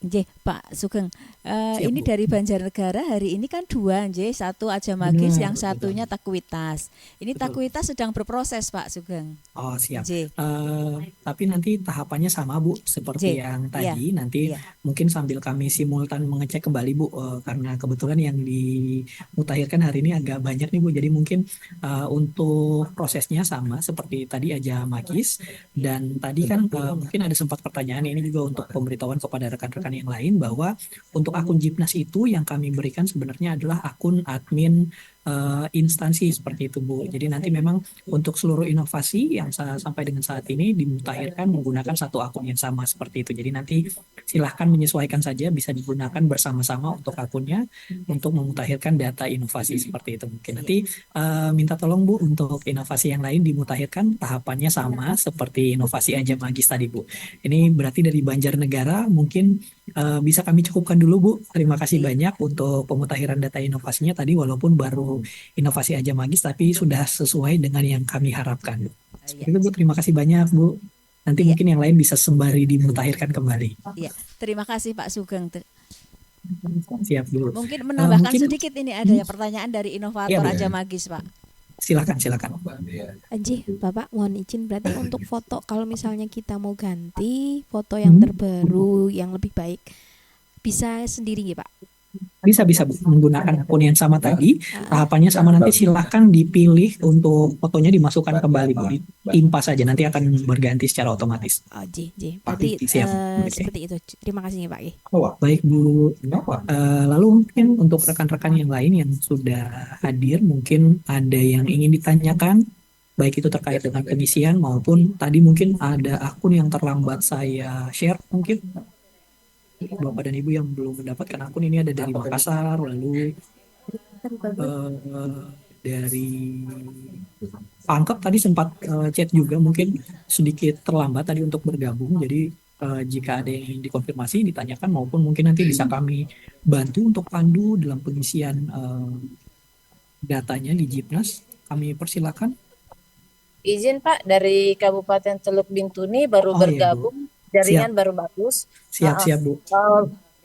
Nggih, Pak Sugeng. Siap, Ini Bu. dari Banjarnegara hari ini kan dua, nggih. Satu aja magis, Benar, yang betul. satunya takuitas. Ini Betul. takuitas sedang berproses, Pak Sugeng. Oh, siap. Nggih. Tapi nanti tahapannya sama Bu, seperti Nggih. yang Iya, tadi. Nanti iya. mungkin sambil kami simultan mengecek kembali Bu, karena kebetulan yang dimutakhirkan hari ini agak banyak nih Bu. Jadi mungkin untuk prosesnya sama seperti tadi aja magis. Dan tadi kan mungkin ada sempat pertanyaan ini juga untuk pemberitahuan kepada rekan-rekan yang lain bahwa untuk akun Jipnas itu yang kami berikan sebenarnya adalah akun admin instansi seperti itu Bu. Jadi nanti memang untuk seluruh inovasi yang sampai dengan saat ini dimutakhirkan menggunakan satu akun yang sama seperti itu. Jadi nanti silahkan menyesuaikan saja, bisa digunakan bersama-sama untuk akunnya untuk memutakhirkan data inovasi seperti itu. Mungkin nanti minta tolong Bu untuk inovasi yang lain dimutakhirkan tahapannya sama seperti inovasi aja magis tadi Bu. Ini berarti dari Banjarnegara mungkin bisa kami cukupkan dulu Bu. Terima kasih banyak untuk pemutakhiran data inovasinya tadi walaupun baru inovasi aja magis tapi sudah sesuai dengan yang kami harapkan Bu. Seperti itu Bu, terima kasih banyak Bu. Nanti mungkin yang lain bisa sembari dimutakhirkan kembali. Iya. Terima kasih Pak Sugeng. Siap Bu. Mungkin menambahkan mungkin- sedikit ini ada ya pertanyaan dari inovator Iya, Bu. aja magis, Pak. Silakan, silakan. Anji, Bapak mohon izin berarti untuk foto kalau misalnya kita mau ganti foto yang terbaru yang lebih baik bisa sendiri ya Pak? Bisa Bu menggunakan akun yang sama tadi, tahapannya sama nanti silahkan dipilih untuk fotonya dimasukkan kembali Bu, ditimpa saja nanti akan berganti secara otomatis. Oh, berarti Siap. Oke. seperti itu. Terima kasih ya Pak. Baik Bu. Lalu mungkin untuk rekan-rekan yang lain yang sudah hadir mungkin ada yang ingin ditanyakan baik itu terkait dengan pengisian maupun tadi mungkin ada akun yang terlambat saya share mungkin. Bapak dan Ibu yang belum mendapatkan akun ini ada dari Makassar, lalu dari Pangkep tadi sempat chat juga mungkin sedikit terlambat tadi untuk bergabung. Jadi jika ada yang dikonfirmasi ditanyakan maupun mungkin nanti bisa kami bantu untuk pandu dalam pengisian datanya di Jipnas. Kami persilakan. Izin Pak, dari Kabupaten Teluk Bintuni baru Oh, iya, Bu. bergabung, jaringan Siap. baru bagus. Siap Bu.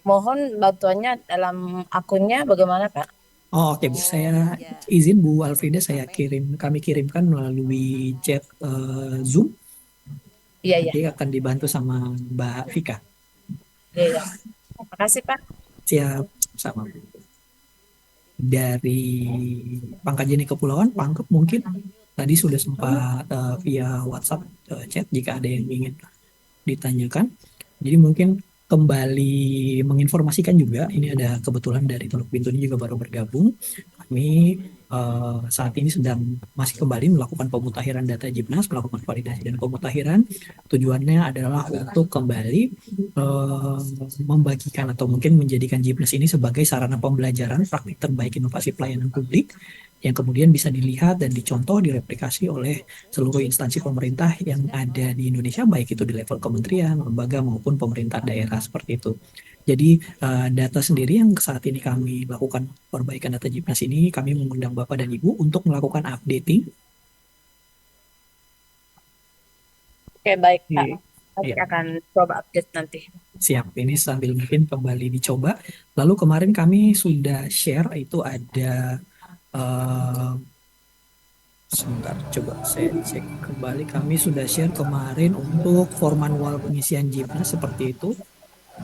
Mohon bantuannya dalam akunnya bagaimana Pak? Oh, oke Bu, saya izin Bu Alfrida kami kirimkan melalui chat Zoom. Iya, Nanti akan dibantu sama Mbak Vika. Iya. Terima kasih Pak. Siap, sama Bu. Dari Pangkajene Kepulauan, Pangkep mungkin tadi sudah sempat via WhatsApp chat jika ada yang ingin ditanyakan. Jadi mungkin kembali menginformasikan juga, ini ada kebetulan dari Teluk Bintuni juga baru bergabung. Kami saat ini masih kembali melakukan pemutakhiran data Jipnas, melakukan validasi dan pemutakhiran. Tujuannya adalah untuk kembali membagikan atau mungkin menjadikan Jipnas ini sebagai sarana pembelajaran praktik terbaik inovasi pelayanan publik yang kemudian bisa dilihat dan dicontoh, direplikasi oleh seluruh instansi pemerintah yang ada di Indonesia, baik itu di level kementerian, lembaga maupun pemerintah daerah seperti itu. Jadi data sendiri yang saat ini kami lakukan perbaikan data Jipnas ini, kami mengundang Bapak dan Ibu untuk melakukan updating. Oke, baik Pak. Nanti Iya. akan coba update nanti. Siap, ini sambil mungkin kembali dicoba. Lalu kemarin kami sudah share itu ada eh, sebentar, coba saya cek kembali. Kami sudah share kemarin untuk form manual pengisian JIPNAS seperti itu.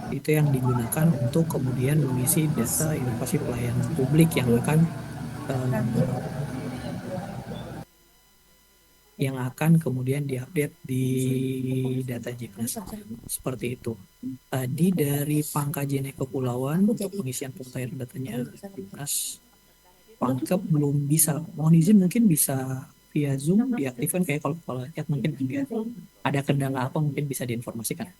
Itu yang digunakan untuk kemudian mengisi data inovasi pelayanan publik yang akan kemudian diupdate di data JIPNAS seperti itu. Tadi dari Pangkajene Kepulauan untuk pengisian pencairan datanya JIPNAS, Pangkep belum bisa. Mohon izin mungkin bisa via Zoom diaktifkan, kayak kalau lihat mungkin enggak. Ada kendala apa mungkin bisa diinformasikan.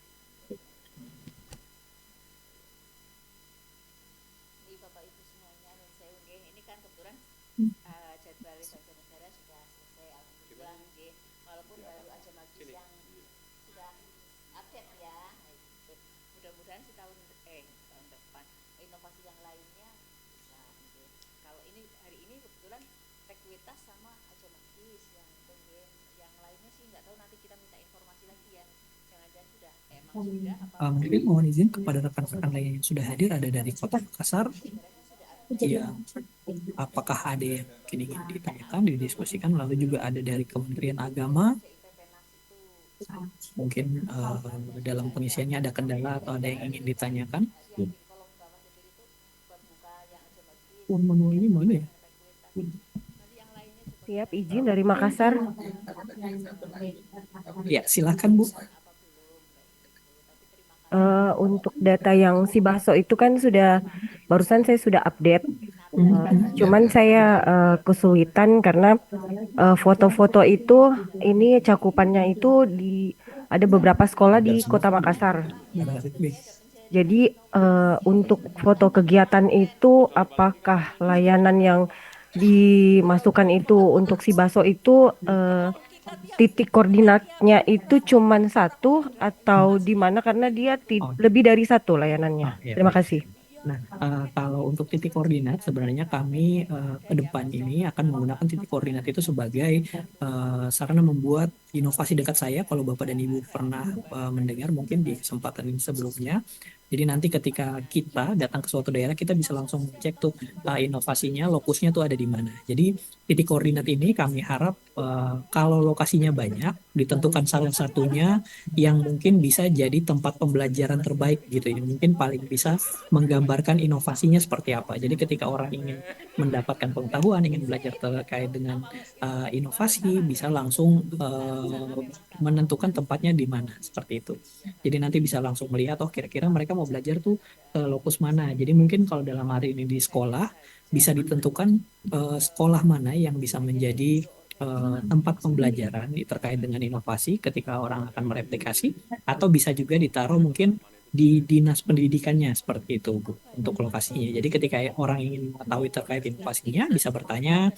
Mungkin mohon izin kepada rekan-rekan lain yang sudah hadir, ada dari Kota Makassar, ya, apakah ada yang mungkin ingin ditanyakan, didiskusikan, lalu juga ada dari Kementerian Agama, mungkin dalam pengisiannya ada kendala atau ada yang ingin ditanyakan. Manual ini mana ya? Siap, izin dari Makassar. Ya, silakan Bu. Untuk data yang si Baso itu kan barusan saya sudah update. Cuman saya kesulitan karena foto-foto itu ini cakupannya itu ada beberapa sekolah di Kota Makassar. Jadi untuk foto kegiatan itu apakah layanan yang dimasukkan itu untuk si Baso itu titik koordinatnya itu cuman satu atau di mana, karena dia lebih dari satu layanannya. Iya, Terima baik. kasih. Nah, kalau untuk titik koordinat sebenarnya kami ke depan ini akan menggunakan titik koordinat itu sebagai sarana membuat inovasi dekat saya. Kalau Bapak dan Ibu pernah mendengar mungkin di kesempatan ini sebelumnya. Jadi nanti ketika kita datang ke suatu daerah, kita bisa langsung cek tuh inovasinya, lokusnya tuh ada di mana. Jadi titik koordinat ini kami harap kalau lokasinya banyak, ditentukan salah satunya yang mungkin bisa jadi tempat pembelajaran terbaik gitu. Ini mungkin paling bisa menggambarkan inovasinya seperti apa. Jadi ketika orang ingin mendapatkan pengetahuan, ingin belajar terkait dengan inovasi, bisa langsung menentukan tempatnya di mana, seperti itu. Jadi nanti bisa langsung melihat, oh kira-kira mereka mau belajar tuh ke lokus mana. Jadi mungkin kalau dalam hari ini di sekolah, bisa ditentukan sekolah mana yang bisa menjadi tempat pembelajaran terkait dengan inovasi ketika orang akan mereplikasi, atau bisa juga ditaruh mungkin di dinas pendidikannya seperti itu Bu, untuk lokasinya. Jadi ketika orang ingin mengetahui terkait inovasinya bisa bertanya